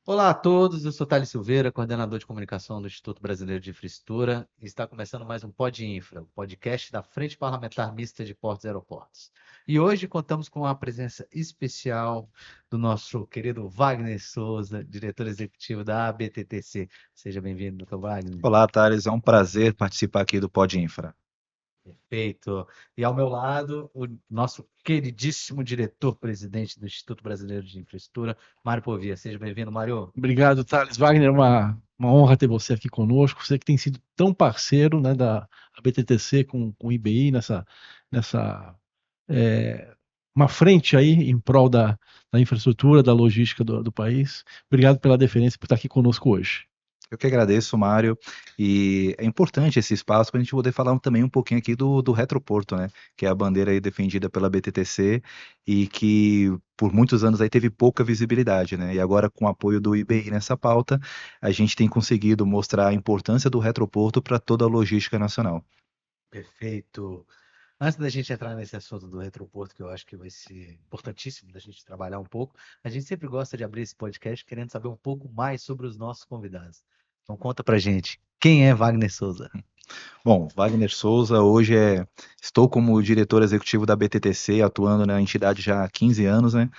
Olá a todos, eu sou Thales Silveira, coordenador de comunicação do Instituto Brasileiro de Infraestrutura, e está começando mais um Pod Infra, o podcast da Frente Parlamentar Mista de Portos e Aeroportos. E hoje contamos com a presença especial do nosso querido Wagner Souza, diretor executivo da ABTTC. Seja bem-vindo, Dr. Wagner. Olá, Thales, é um prazer participar aqui do Pod Infra. Perfeito. E ao meu lado, o nosso queridíssimo diretor-presidente do Instituto Brasileiro de Infraestrutura, Mário Povia. Seja bem-vindo, Mário. Obrigado, Thales. Wagner, uma honra ter você aqui conosco. Você que tem sido tão parceiro, né, da BTTC com o IBI nessa uma frente aí em prol da infraestrutura, da logística do país. Obrigado pela deferência por estar aqui conosco hoje. Eu que agradeço, Mário, e é importante esse espaço para a gente poder falar também um pouquinho aqui do Retroporto, né, que é a bandeira aí defendida pela BTTC e que por muitos anos aí teve pouca visibilidade, né, e agora com o apoio do IBI nessa pauta, a gente tem conseguido mostrar a importância do Retroporto para toda a logística nacional. Perfeito. Antes da gente entrar nesse assunto do Retroporto, que eu acho que vai ser importantíssimo da gente trabalhar um pouco, a gente sempre gosta de abrir esse podcast querendo saber um pouco mais sobre os nossos convidados. Então conta pra gente, quem é Wagner Souza? Bom, Wagner Souza, hoje estou como diretor executivo da BTTC, atuando na entidade já há 15 anos, né?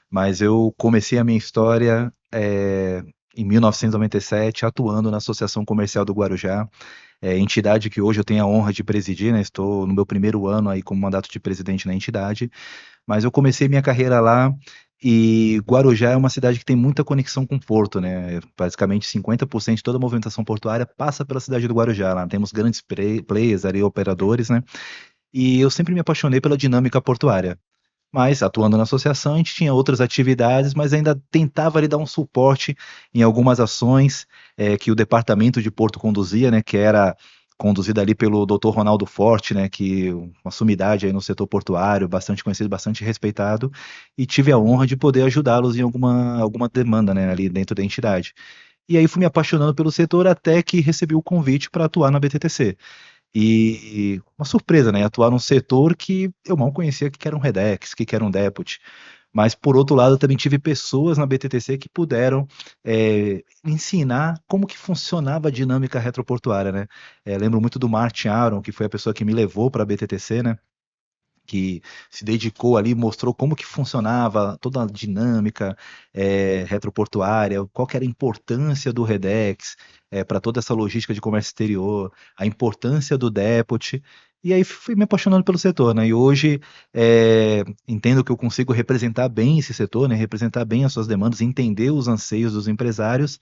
Mas eu comecei a minha história em 1997, atuando na Associação Comercial do Guarujá, entidade que hoje eu tenho a honra de presidir, né? Estou no meu primeiro ano aí como mandato de presidente na entidade, mas eu comecei minha carreira lá e Guarujá é uma cidade que tem muita conexão com o porto, né? Basicamente 50% de toda a movimentação portuária passa pela cidade do Guarujá. Lá temos grandes players ali, operadores, né? E eu sempre me apaixonei pela dinâmica portuária. Mas, atuando na associação, a gente tinha outras atividades, mas ainda tentava ali dar um suporte em algumas ações que o departamento de Porto conduzia, né, que era conduzida ali pelo Dr. Ronaldo Forte, né, que uma sumidade aí no setor portuário, bastante conhecido, bastante respeitado, e tive a honra de poder ajudá-los em alguma demanda, né, ali dentro da entidade. E aí fui me apaixonando pelo setor até que recebi o convite para atuar na BTTC. E uma surpresa, né? Atuar num setor que eu mal conhecia, que era um Redex, que era um Deputy. Mas, por outro lado, eu também tive pessoas na BTTC que puderam ensinar como que funcionava a dinâmica retroportuária, né? Lembro muito do Martin Aron, que foi a pessoa que me levou para a BTTC, né? Que se dedicou ali, mostrou como que funcionava toda a dinâmica retroportuária, qual que era a importância do Redex para toda essa logística de comércio exterior, a importância do Depot, e aí fui me apaixonando pelo setor, né? E hoje entendo que eu consigo representar bem esse setor, né? Representar bem as suas demandas, entender os anseios dos empresários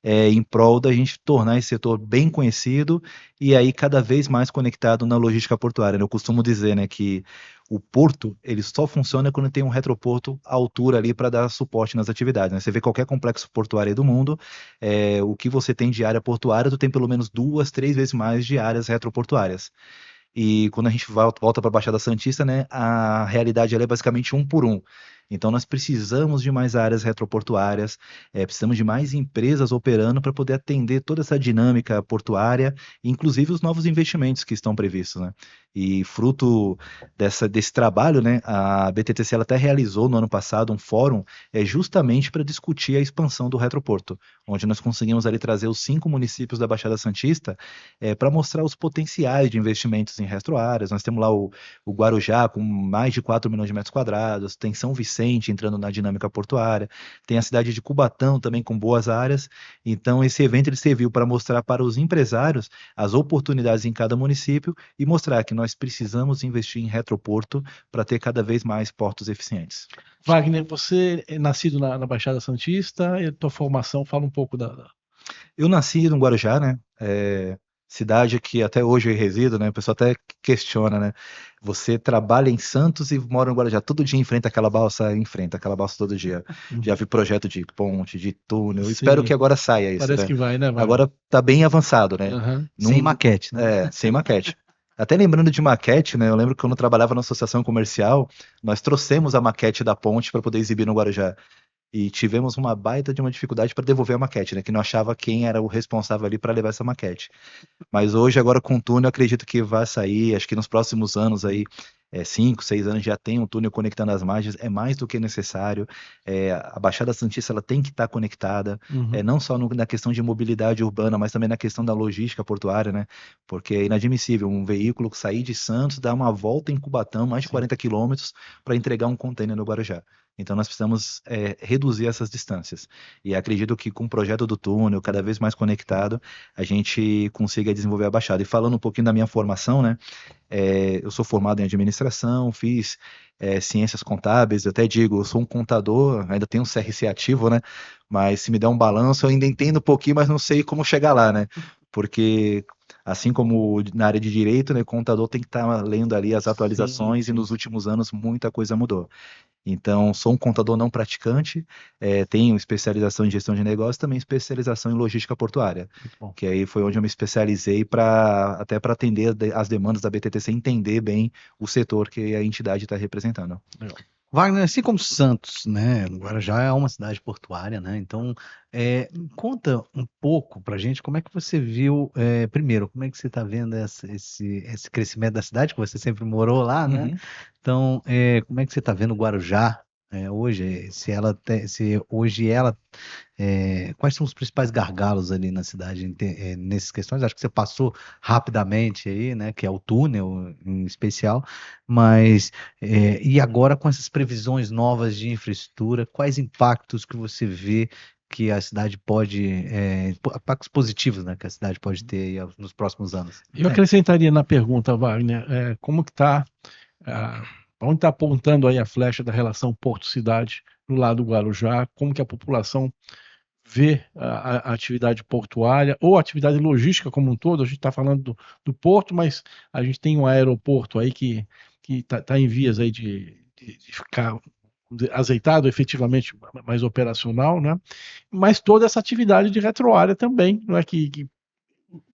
em prol da gente tornar esse setor bem conhecido e aí cada vez mais conectado na logística portuária, né? Eu costumo dizer, né, que o porto, ele só funciona quando tem um retroporto à altura ali para dar suporte nas atividades, né? Você vê qualquer complexo portuário aí do mundo, o que você tem de área portuária, tu tem pelo menos 2, 3 vezes mais de áreas retroportuárias. E quando a gente volta para a Baixada Santista, né, a realidade ela é basicamente um por um. Então nós precisamos de mais áreas retroportuárias, precisamos de mais empresas operando para poder atender toda essa dinâmica portuária, inclusive os novos investimentos que estão previstos, né? E fruto desse trabalho, né, a BTTC ela até realizou no ano passado um fórum justamente para discutir a expansão do retroporto, onde nós conseguimos ali trazer os 5 municípios da Baixada Santista para mostrar os potenciais de investimentos em retroáreas. Nós temos lá o Guarujá com mais de 4 milhões de metros quadrados, tem São Vicente entrando na dinâmica portuária, tem a cidade de Cubatão também com boas áreas. Então esse evento ele serviu para mostrar para os empresários as oportunidades em cada município e mostrar que nós precisamos investir em retroporto para ter cada vez mais portos eficientes. Wagner, você é nascido na Baixada Santista e a tua formação, fala um pouco da... Eu nasci no Guarujá, né? Cidade que até hoje eu resido, né? O pessoal até questiona, né? Você trabalha em Santos e mora no Guarujá, todo dia enfrenta aquela balsa todo dia. Já vi projeto de ponte, de túnel, Sim. Espero que agora saia isso, Parece né? que vai, né? Wagner? Agora tá bem avançado, né? Uhum. Sem maquete, né? Sem maquete. Até lembrando de maquete, né? Eu lembro que quando eu trabalhava na associação comercial, nós trouxemos a maquete da ponte para poder exibir no Guarujá. e tivemos uma baita de uma dificuldade para devolver a maquete, né? Que não achava quem era o responsável ali para levar essa maquete. Mas hoje, agora com o túnel, eu acredito que vai sair, acho que nos próximos anos aí, 5, 6 anos, já tem um túnel conectando as margens, é mais do que necessário. A Baixada Santista ela tem que estar conectada, Uhum. não só na questão de mobilidade urbana, mas também na questão da logística portuária, né? Porque é inadmissível um veículo sair de Santos, dar uma volta em Cubatão, mais de Sim. 40 quilômetros, para entregar um contêiner no Guarujá. Então nós precisamos reduzir essas distâncias. E acredito que com o projeto do túnel cada vez mais conectado, a gente consiga desenvolver a Baixada. E falando um pouquinho da minha formação, né? Eu sou formado em administração, fiz ciências contábeis, eu até digo, eu sou um contador, ainda tenho um CRC ativo, né? Mas se me der um balanço, eu ainda entendo um pouquinho, mas não sei como chegar lá, né? Porque assim como na área de direito, né, contador tem que estar lendo ali as Sim, atualizações e sim. nos últimos anos muita coisa mudou. Então, sou um contador não praticante, tenho especialização em gestão de negócios, também especialização em logística portuária, Muito bom. que aí foi onde eu me especializei para até para atender as demandas da BTTC, entender bem o setor que a entidade está representando. Legal. Wagner, assim como Santos, né? Guarujá é uma cidade portuária, né? Então, conta um pouco para a gente como é que você viu, primeiro, como é que você está vendo esse crescimento da cidade, que você sempre morou lá, né? Uhum. Então, como é que você está vendo Guarujá, hoje? Se hoje ela quais são os principais gargalos ali na cidade nessas questões? Acho que você passou rapidamente aí, né? Que é o túnel em especial, mas e agora com essas previsões novas de infraestrutura, quais impactos que você vê que a cidade pode, impactos positivos, né? Que a cidade pode ter aí nos próximos anos? Eu acrescentaria na pergunta, Wagner, como que está, onde está apontando aí a flecha da relação porto-cidade no lado do Guarujá, como que a população vê a atividade portuária ou a atividade logística como um todo. A gente está falando do porto, mas a gente tem um aeroporto aí que está em vias aí de ficar azeitado, efetivamente mais operacional, né? Mas toda essa atividade de retroárea também, não é que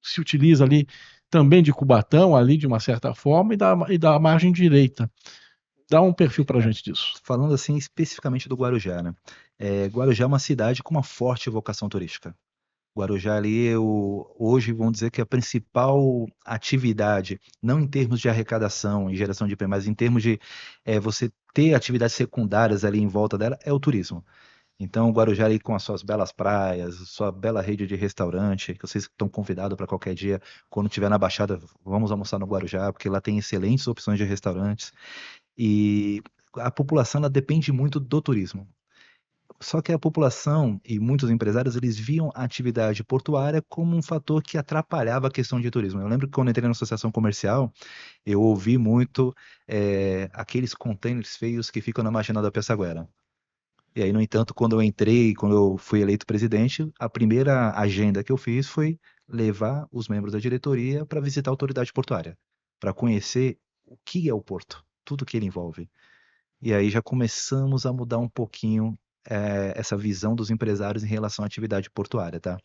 se utiliza ali também de Cubatão, ali de uma certa forma, e da margem direita. Dá um perfil para a É, gente disso. Falando assim especificamente do Guarujá, né? Guarujá é uma cidade com uma forte vocação turística. Guarujá ali, hoje vamos dizer que a principal atividade, não em termos de arrecadação e geração de IPI, mas em termos de você ter atividades secundárias ali em volta dela, é o turismo. Então, o Guarujá ali com as suas belas praias, sua bela rede de restaurante, que vocês estão convidados para qualquer dia, quando estiver na Baixada, vamos almoçar no Guarujá, porque lá tem excelentes opções de restaurantes. E a população ela depende muito do turismo. Só que a população e muitos empresários, eles viam a atividade portuária como um fator que atrapalhava a questão de turismo. Eu lembro que quando eu entrei na associação comercial, eu ouvi muito aqueles containers feios que ficam na marginal da Pessaguera. E aí, no entanto, quando eu entrei, quando eu fui eleito presidente, a primeira agenda que eu fiz foi levar os membros da diretoria para visitar a autoridade portuária, para conhecer o que é o porto, tudo que ele envolve. E aí já começamos a mudar um pouquinho essa visão dos empresários em relação à atividade portuária, tá?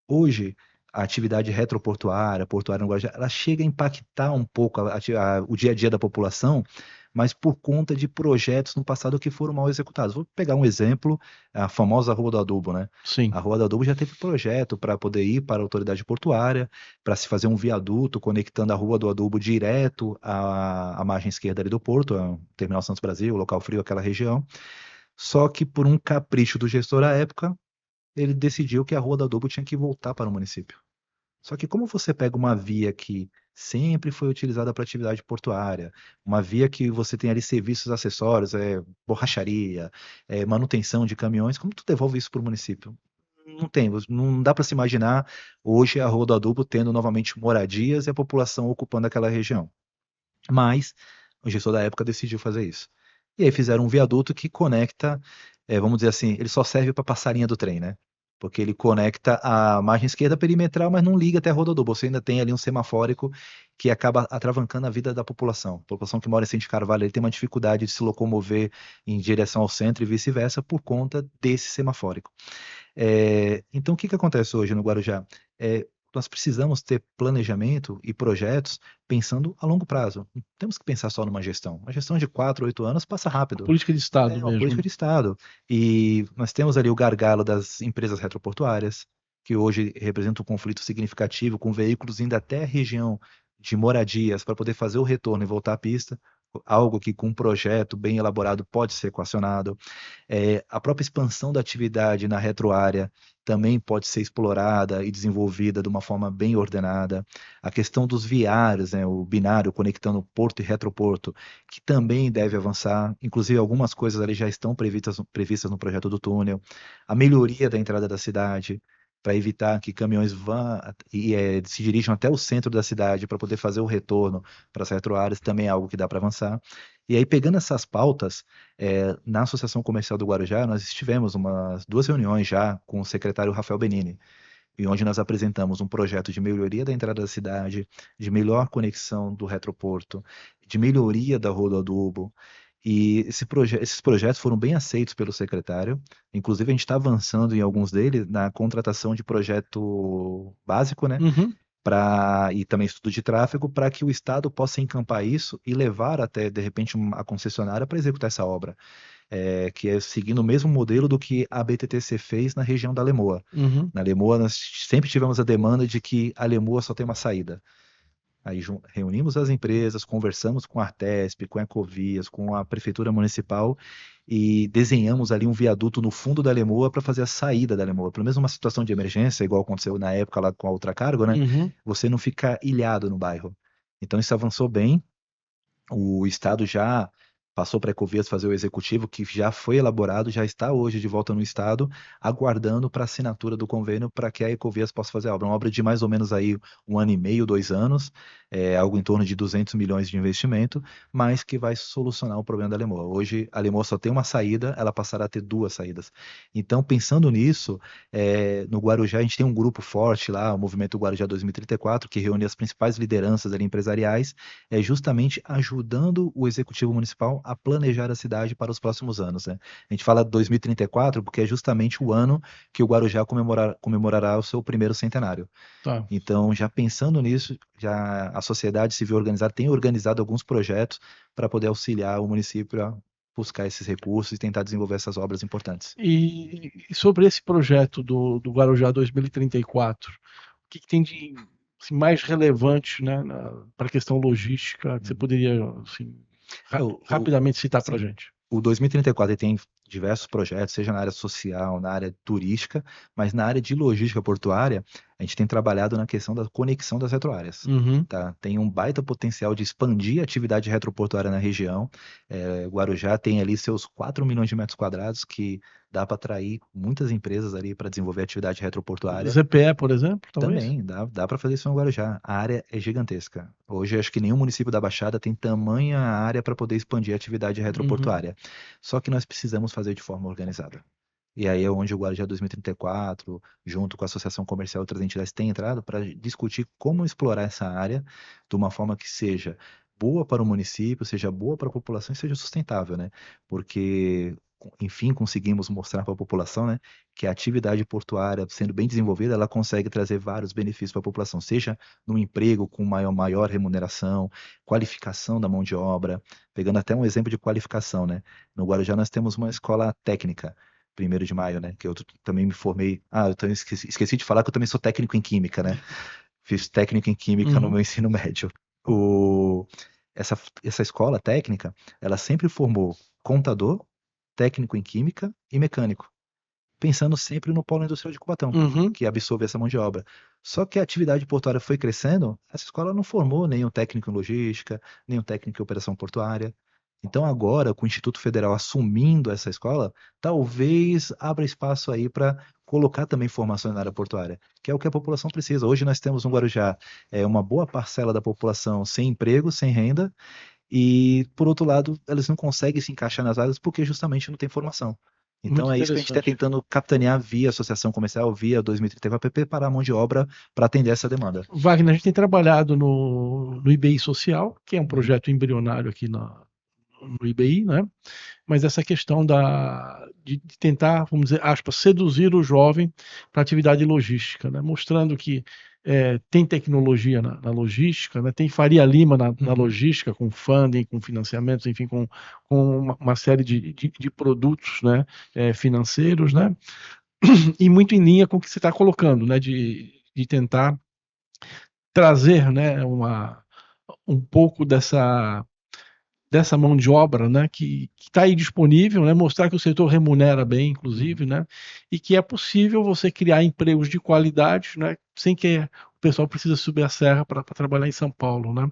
Hoje, a atividade retroportuária, portuária no Guarujá, ela chega a impactar um pouco o dia a dia da população, mas por conta de projetos no passado que foram mal executados. Vou pegar um exemplo, a famosa Rua do Adubo, né? Sim. A Rua do Adubo já teve projeto para poder ir para a autoridade portuária, para se fazer um viaduto conectando a Rua do Adubo direto à margem esquerda ali do porto, a Terminal Santos Brasil, local frio, aquela região. Só que por um capricho do gestor à época, ele decidiu que a Rua do Adubo tinha que voltar para o município. Só que como você pega uma via que sempre foi utilizada para atividade portuária, uma via que você tem ali serviços acessórios, borracharia, manutenção de caminhões, como tu devolve isso para o município? Não tem, não dá para se imaginar hoje a Rua do Adubo tendo novamente moradias e a população ocupando aquela região. Mas o gestor da época decidiu fazer isso. E aí fizeram um viaduto que conecta, vamos dizer assim, ele só serve para passar a linha do trem, né? Porque ele conecta a margem esquerda perimetral, mas não liga até a Rododubo. Você ainda tem ali um semafórico que acaba atravancando a vida da população. A população que mora em Cinti Carvalho ele tem uma dificuldade de se locomover em direção ao centro e vice-versa por conta desse semafórico. Então, o que acontece hoje no Guarujá? nós precisamos ter planejamento e projetos pensando a longo prazo. Não temos que pensar só numa gestão. Uma gestão de 4, 8 anos passa rápido. Política de Estado É uma mesmo. política de Estado. E nós temos ali o gargalo das empresas retroportuárias, que hoje representa um conflito significativo com veículos indo até a região de moradias para poder fazer o retorno e voltar à pista, algo que com um projeto bem elaborado pode ser equacionado. A própria expansão da atividade na retroárea também pode ser explorada e desenvolvida de uma forma bem ordenada. A questão dos viários, né, o binário conectando porto e retroporto, que também deve avançar. Inclusive, algumas coisas ali já estão previstas no projeto do túnel. A melhoria da entrada da cidade, para evitar que caminhões vão se dirijam até o centro da cidade para poder fazer o retorno para as retroáreas, também é algo que dá para avançar. E aí, pegando essas pautas, na Associação Comercial do Guarujá, nós tivemos umas 2 reuniões já com o secretário Rafael Benini, e onde nós apresentamos um projeto de melhoria da entrada da cidade, de melhor conexão do retroporto, de melhoria da rodoadubo. E esses projetos foram bem aceitos pelo secretário. Inclusive, a gente está avançando em alguns deles na contratação de projeto básico, né? Uhum. E também estudo de tráfego, para que o Estado possa encampar isso e levar até, de repente, a concessionária para executar essa obra, que é seguindo o mesmo modelo do que a BTTC fez na região da Lemoa. Uhum. Na Lemoa, nós sempre tivemos a demanda de que a Lemoa só tem uma saída. Aí reunimos as empresas, conversamos com a Artesp, com a Ecovias, com a Prefeitura Municipal e desenhamos ali um viaduto no fundo da Lemoa para fazer a saída da Lemoa. Pelo menos uma situação de emergência, igual aconteceu na época lá com a Ultracargo, né? Uhum. Você não fica ilhado no bairro. Então isso avançou bem. O Estado já passou para a Ecovias fazer o executivo, que já foi elaborado, já está hoje de volta no Estado, aguardando para a assinatura do convênio para que a Ecovias possa fazer a obra. Uma obra de mais ou menos aí 1 ano e meio, 2 anos, algo em torno de 200 milhões de investimento, mas que vai solucionar o problema da Lemoa. Hoje a Lemoa só tem uma saída, ela passará a ter 2 saídas. Então, pensando nisso, no Guarujá a gente tem um grupo forte lá, o Movimento Guarujá 2034, que reúne as principais lideranças ali empresariais, justamente ajudando o Executivo Municipal a planejar a cidade para os próximos anos, né? A gente fala 2034 porque é justamente o ano que o Guarujá comemorará o seu primeiro centenário. Tá. Então, já pensando nisso, já a sociedade civil organizada tem organizado alguns projetos para poder auxiliar o município a buscar esses recursos e tentar desenvolver essas obras importantes. E sobre esse projeto do Guarujá 2034, o que tem de assim, mais relevante, né, para a questão logística que você poderia assim, rapidamente citar para a gente? O 2034 ele tem diversos projetos, seja na área social, na área turística, mas na área de logística portuária, a gente tem trabalhado na questão da conexão das retroáreas. Uhum. Tá? Tem um baita potencial de expandir a atividade retroportuária na região. Guarujá tem ali seus 4 milhões de metros quadrados, que dá para atrair muitas empresas ali para desenvolver atividade retroportuária. ZPE, por exemplo, talvez? Também, dá para fazer isso no Guarujá. A área é gigantesca. Hoje, acho que nenhum município da Baixada tem tamanha área para poder expandir a atividade retroportuária. Só que nós precisamos fazer de forma organizada. E aí é onde o Guarujá 2034, junto com a Associação Comercial e outras entidades, tem entrado para discutir como explorar essa área de uma forma que seja boa para o município, seja boa para a população e seja sustentável, né? Porque, enfim, conseguimos mostrar para a população, né, que a atividade portuária, sendo bem desenvolvida, ela consegue trazer vários benefícios para a população, seja no emprego com maior remuneração, qualificação da mão de obra, pegando até um exemplo de qualificação, né? No Guarujá nós temos uma escola técnica, 1º de maio, né? Que eu também me formei. Eu também esqueci de falar que eu também sou técnico em química, né? Fiz técnico em química no meu ensino médio. Essa escola técnica, ela sempre formou contador, técnico em química e mecânico, pensando sempre no polo industrial de Cubatão, que absorve essa mão de obra. Só que a atividade portuária foi crescendo, essa escola não formou nenhum técnico em logística, nenhum técnico em operação portuária. Então agora, com o Instituto Federal assumindo essa escola, talvez abra espaço aí para colocar também formações na área portuária, que é o que a população precisa. Hoje nós temos no Guarujá uma boa parcela da população sem emprego, sem renda, e por outro lado, eles não conseguem se encaixar nas áreas porque justamente não tem formação. Então é isso que a gente está tentando capitanear via Associação Comercial, via 2034, para preparar a mão de obra para atender essa demanda. Wagner, a gente tem trabalhado no IBI Social, que é um projeto embrionário aqui no IBI, né? Mas essa questão de tentar, vamos dizer, aspas, seduzir o jovem para a atividade logística, né? Mostrando que tem tecnologia na logística, né? Tem Faria Lima na Uhum. logística, com funding, com financiamentos, enfim, com uma série de produtos, né, financeiros, né? E muito em linha com o que você está colocando, né? De tentar trazer, né, um pouco dessa mão de obra, né, que está aí disponível, né, mostrar que o setor remunera bem, inclusive, né, e que é possível você criar empregos de qualidade, né, sem que o pessoal precise subir a serra para trabalhar em São Paulo, né.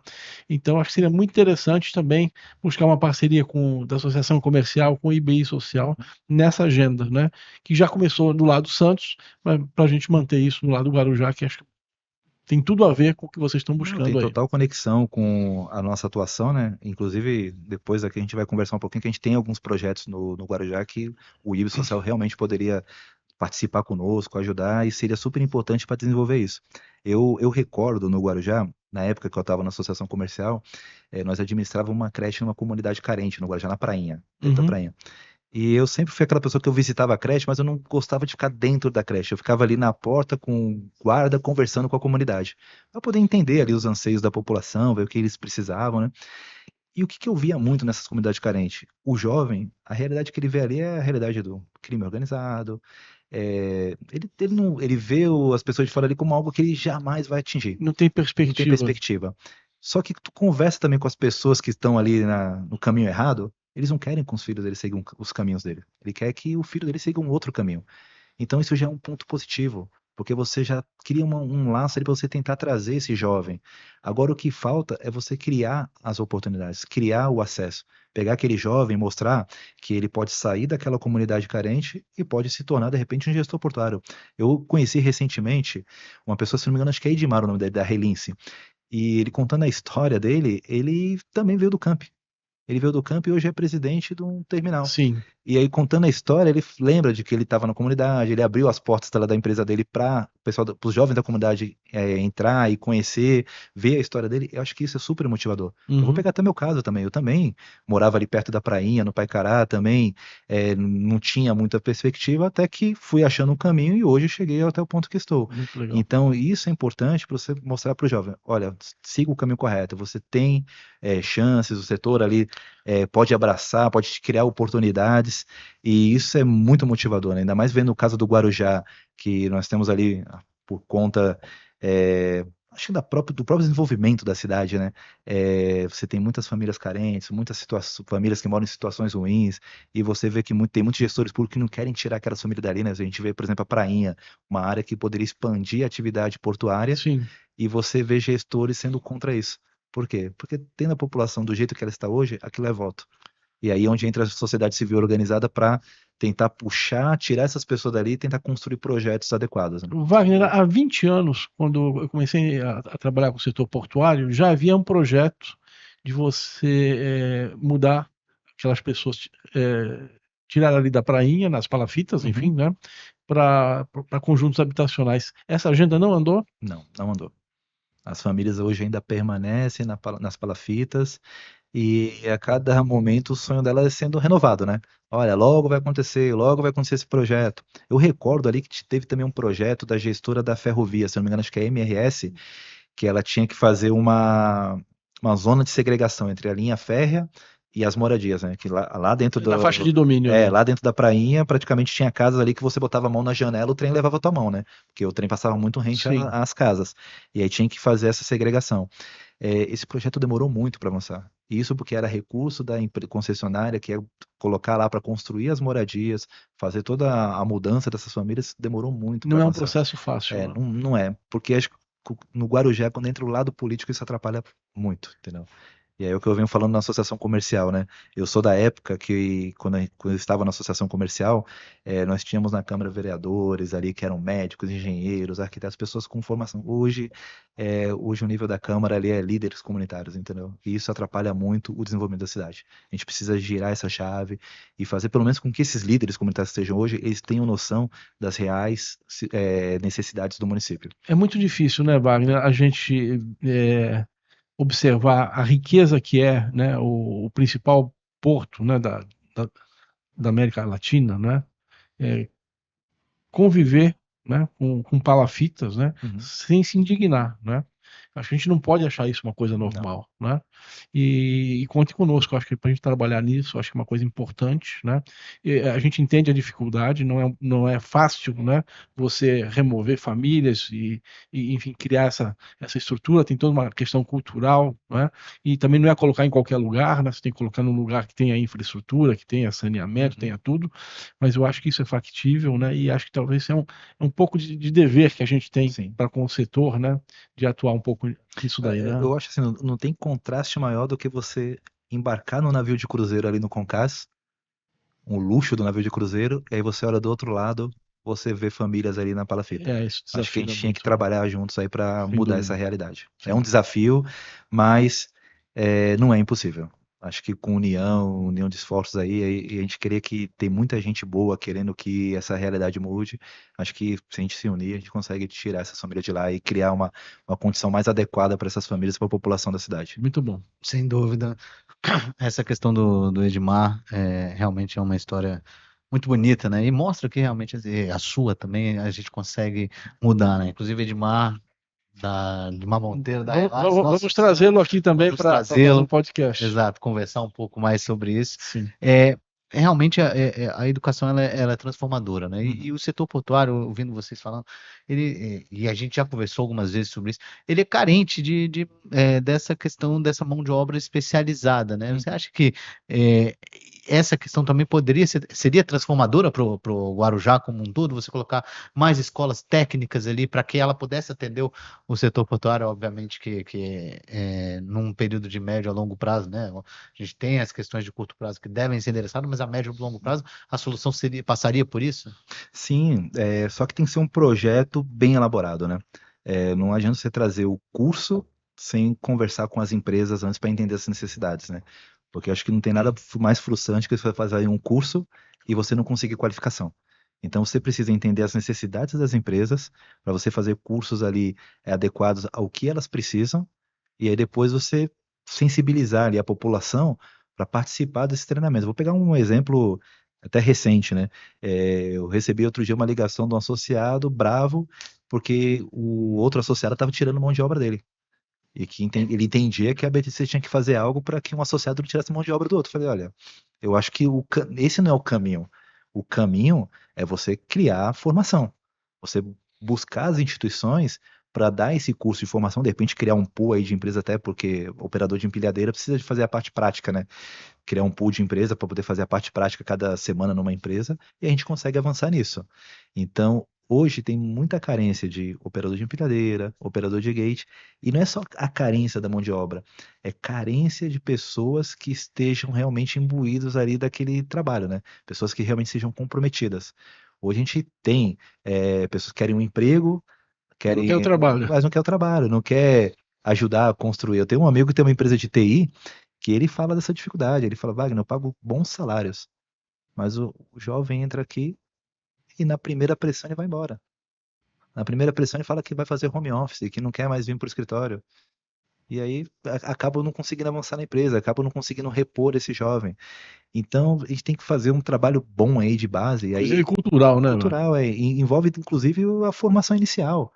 Então, acho que seria muito interessante também buscar uma parceria da Associação Comercial com o IBI Social nessa agenda, né, que já começou do lado Santos, para a gente manter isso no lado do Guarujá, que acho que tem tudo a ver com o que vocês estão Não, tem buscando aí. total conexão com a nossa atuação, né? Inclusive, depois aqui a gente vai conversar um pouquinho, que a gente tem alguns projetos no Guarujá que o IB Social realmente poderia participar conosco, ajudar, e seria super importante para desenvolver isso. Eu recordo no Guarujá, na época que eu estava na associação comercial, nós administrávamos uma creche numa comunidade carente no Guarujá, na Prainha, dentro da Uhum. Prainha. E eu sempre fui aquela pessoa que eu visitava a creche, mas eu não gostava de ficar dentro da creche. Eu ficava ali na porta com o guarda, conversando com a comunidade, para poder entender ali os anseios da população, ver o que eles precisavam, né? E o que eu via muito nessas comunidades carentes? O jovem, a realidade que ele vê ali é a realidade do crime organizado. Ele vê as pessoas de fora ali como algo que ele jamais vai atingir. Não tem Não tem perspectiva. perspectiva. Só que tu conversa também com as pessoas que estão ali no caminho errado, eles não querem que os filhos dele sigam os caminhos dele. Ele quer que o filho dele siga um outro caminho. Então isso já é um ponto positivo, porque você já cria um laço ali para você tentar trazer esse jovem. Agora o que falta é você criar as oportunidades, criar o acesso. Pegar aquele jovem, mostrar que ele pode sair daquela comunidade carente e pode se tornar, de repente, um gestor portuário. Eu conheci recentemente uma pessoa, se não me engano, acho que é Edmar, o nome dele, da Relince. E ele contando a história dele, ele também veio do camp. Ele veio do campo e hoje é presidente de um terminal. Sim. E aí, contando a história, ele lembra de que ele estava na comunidade, ele abriu as portas da empresa dele para o pessoal, para os jovens da comunidade entrar e conhecer, ver a história dele. Eu acho que isso é super motivador. Eu vou Uhum. pegar até meu caso também. Eu também morava ali perto da prainha, no Paicará, também não tinha muita perspectiva, até que fui achando um caminho e hoje eu cheguei até o ponto que estou. Muito legal. Então, isso é importante para você mostrar para o jovem: olha, siga o caminho correto, você tem chances, o setor ali pode abraçar, pode te criar oportunidades, e isso é muito motivador, né? Ainda mais vendo o caso do Guarujá, que nós temos ali por conta, acho que do próprio desenvolvimento da cidade, né? Você tem muitas famílias carentes, muitas famílias que moram em situações ruins, e você vê que tem muitos gestores públicos que não querem tirar aquelas famílias dali, né? A gente vê, por exemplo, a Prainha, uma área que poderia expandir a atividade portuária, Sim. e você vê gestores sendo contra isso. Por quê? Porque tendo a população do jeito que ela está hoje, aquilo é voto. E aí é onde entra a sociedade civil organizada para tentar puxar, tirar essas pessoas dali e tentar construir projetos adequados, né? Wagner, há 20 anos, quando eu comecei a trabalhar com o setor portuário, já havia um projeto de você mudar aquelas pessoas, tirar ali da prainha, nas palafitas, enfim, Uhum. né, para conjuntos habitacionais. Essa agenda não andou? Não andou. As famílias hoje ainda permanecem nas palafitas, e a cada momento o sonho dela é sendo renovado, né? Olha, logo vai acontecer esse projeto. Eu recordo ali que teve também um projeto da gestora da ferrovia, se não me engano, acho que é a MRS, que ela tinha que fazer uma zona de segregação entre a linha férrea e as moradias, né? Que lá dentro Na faixa de domínio ali. lá dentro da prainha, praticamente tinha casas ali que você botava a mão na janela, o trem levava a tua mão, né? Porque o trem passava muito rente Sim. às casas. E aí tinha que fazer essa segregação. Esse projeto demorou muito para avançar. Isso porque era recurso da concessionária, que é colocar lá para construir as moradias, fazer toda a mudança dessas famílias, demorou muito para Não é um avançar. processo fácil, né? Não é, porque acho que no Guarujá, quando entra o lado político, isso atrapalha muito, entendeu? E aí é o que eu venho falando na associação comercial, né? Eu sou da época que, quando eu estava na associação comercial, nós tínhamos na Câmara vereadores ali que eram médicos, engenheiros, arquitetos, pessoas com formação. Hoje o nível da Câmara ali é líderes comunitários, entendeu? E isso atrapalha muito o desenvolvimento da cidade. A gente precisa girar essa chave e fazer pelo menos com que esses líderes comunitários que estejam hoje, eles tenham noção das reais necessidades do município. É muito difícil, né, Wagner, a gente observar a riqueza que é, né, o principal porto, né, da América Latina, né, conviver né, com palafitas, né, Uhum. sem se indignar, né? Acho que a gente não pode achar isso uma coisa Não. normal, né? E conte conosco, acho que para a gente trabalhar nisso, acho que é uma coisa importante, né? E a gente entende a dificuldade, não é fácil, né? Você remover famílias enfim, criar essa estrutura, tem toda uma questão cultural, né? E também não é colocar em qualquer lugar, né? Você tem que colocar num lugar que tenha infraestrutura, que tenha saneamento, Uhum. tenha tudo, mas eu acho que isso é factível, né? E acho que talvez seja um pouco de dever que a gente tem Sim. para com o setor, né? De atuar um pouco nisso daí, né? Eu acho assim, não tem contraste maior do que você embarcar no navio de cruzeiro ali no Concás, um luxo do navio de cruzeiro, e aí você olha do outro lado, você vê famílias ali na palafita. Isso Acho que a desafia gente tinha que muito, né? trabalhar juntos aí para Sem mudar essa dúvida, realidade. É sem um dúvida. desafio, mas não é impossível. Acho que com união de esforços aí, e a gente queria que tem muita gente boa querendo que essa realidade mude. Acho que se a gente se unir, a gente consegue tirar essa família de lá e criar uma condição mais adequada para essas famílias, para a população da cidade. Muito bom. Sem dúvida. Essa questão do Edmar realmente é uma história muito bonita, né? E mostra que realmente a sua também a gente consegue mudar, né? Inclusive, Edmar, de Mar Monteiro, da Relax, nossa Vamos trazê-lo aqui também vamos para fazer um trazê-lo, podcast. exato, conversar um pouco mais sobre isso. Sim. Realmente a educação ela é transformadora, né? E o setor portuário, ouvindo vocês falando, e a gente já conversou algumas vezes sobre isso, ele é carente dessa questão dessa mão de obra especializada, né? Você acha que é, essa questão também seria transformadora para o Guarujá como um todo? Você colocar mais escolas técnicas ali para que ela pudesse atender o setor portuário, obviamente que num período de médio a longo prazo, né? A gente tem as questões de curto prazo que devem ser endereçadas, mas a médio e longo prazo a solução passaria por isso? Sim, só que tem que ser um projeto bem elaborado, né? Não adianta você trazer o curso sem conversar com as empresas antes para entender as necessidades, né? Porque eu acho que não tem nada mais frustrante que você fazer um curso e você não conseguir qualificação. Então você precisa entender as necessidades das empresas para você fazer cursos ali adequados ao que elas precisam e aí depois você sensibilizar ali a população para participar desse treinamento. Vou pegar um exemplo até recente, né? Eu recebi outro dia uma ligação de um associado bravo porque o outro associado estava tirando mão de obra dele. E que ele entendia que a BTC tinha que fazer algo para que um associado não tirasse mão de obra do outro. Eu falei, olha, eu acho que esse não é o caminho. O caminho é você criar formação. Você buscar as instituições para dar esse curso de formação, de repente criar um pool aí de empresa até, porque operador de empilhadeira precisa de fazer a parte prática, né? Criar um pool de empresa para poder fazer a parte prática cada semana numa empresa, e a gente consegue avançar nisso. Então, hoje tem muita carência de operador de empilhadeira, operador de gate, e não é só a carência da mão de obra, é carência de pessoas que estejam realmente imbuídos ali daquele trabalho, né? Pessoas que realmente sejam comprometidas. Hoje a gente tem pessoas que querem um emprego, Não quer o trabalho. mas não quer o trabalho, não quer ajudar a construir. Eu tenho um amigo que tem uma empresa de TI que ele fala dessa dificuldade. Ele fala, Wagner, eu pago bons salários, mas o jovem entra aqui e na primeira pressão ele vai embora. Na primeira pressão ele fala que vai fazer home office, que não quer mais vir para o escritório. E aí acaba não conseguindo avançar na empresa, acaba não conseguindo repor esse jovem. Então a gente tem que fazer um trabalho bom aí de base. E Coisa aí, cultural, né, mano? cultural, envolve inclusive a formação inicial.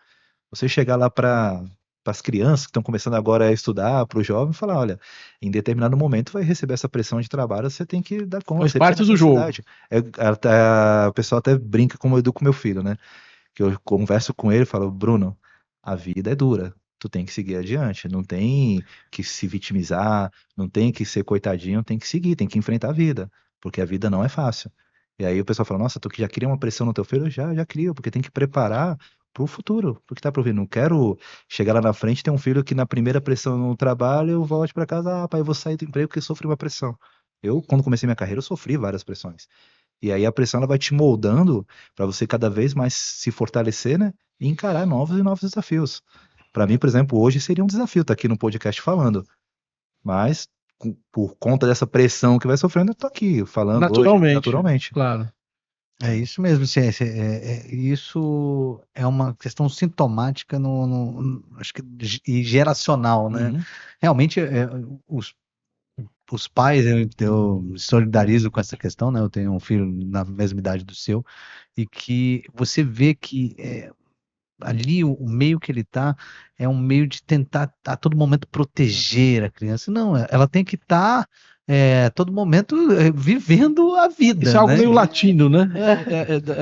Você chegar lá para as crianças que estão começando agora a estudar, para o jovem, falar, olha, em determinado momento vai receber essa pressão de trabalho, você tem que dar conta, Faz você precisa parte da do jogo. necessidade. O pessoal até brinca como eu educo meu filho, né? Que eu converso com ele e falo, Bruno, a vida é dura, tu tem que seguir adiante, não tem que se vitimizar, não tem que ser coitadinho, tem que seguir, tem que enfrentar a vida, porque a vida não é fácil. E aí o pessoal fala, nossa, tu que já cria uma pressão no teu filho? Já crio, porque tem que preparar pro futuro, porque tá por vir. Não quero chegar lá na frente e ter um filho que na primeira pressão no trabalho eu volte para casa, pai, eu vou sair do emprego porque sofri uma pressão. Eu, quando comecei minha carreira, eu sofri várias pressões. E aí a pressão ela vai te moldando para você cada vez mais se fortalecer, né? E encarar novos e novos desafios. Para mim, por exemplo, hoje seria um desafio estar aqui no podcast falando, mas por conta dessa pressão que vai sofrendo, eu tô aqui falando hoje, Naturalmente, naturalmente. claro. É isso mesmo, isso é uma questão sintomática acho que e geracional, né? Uhum. Realmente, os pais, eu me solidarizo com essa questão, né? Eu tenho um filho na mesma idade do seu, e que você vê que ali o meio que ele está é um meio de tentar a todo momento proteger a criança. Não, ela tem que estar a todo momento vivendo a vida, Isso é algo né? meio latino, né?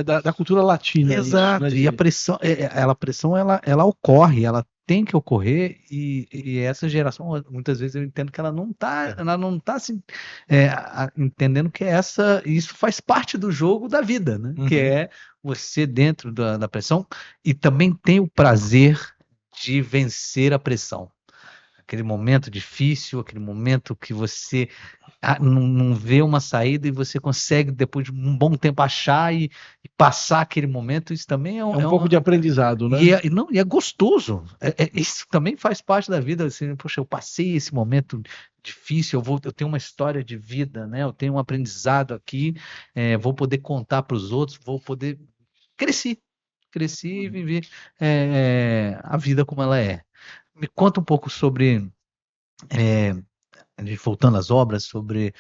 Da cultura latina. Exato. Isso, né? E a pressão ela ocorre, ela tem que ocorrer e essa geração muitas vezes eu entendo que ela não tá assim, entendendo que isso faz parte do jogo da vida, né? Que é você dentro da pressão e também tem o prazer de vencer a pressão. Aquele momento difícil, aquele momento que você não vê uma saída e você consegue, depois de um bom tempo, achar e passar aquele momento. Isso também É um pouco de aprendizado, né? E é gostoso. Isso também faz parte da vida. Assim, poxa, eu passei esse momento difícil, eu tenho uma história de vida, né? Eu tenho um aprendizado aqui, vou poder contar para os outros, vou poder crescer e viver a vida como ela é. Me conta um pouco sobre, voltando às obras, sobre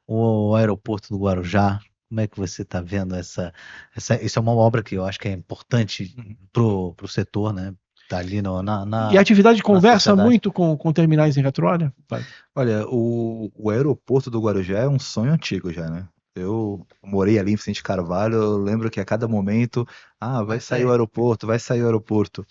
o aeroporto do Guarujá. Como é que você está vendo isso é uma obra que eu acho que é importante pro setor, né? Tá ali E a atividade conversa sociedade. muito com terminais em Retrolha? Olha, o aeroporto do Guarujá é um sonho antigo já, né? Eu morei ali em Vicente Carvalho, eu lembro que a cada momento, vai sair o aeroporto, vai sair o aeroporto.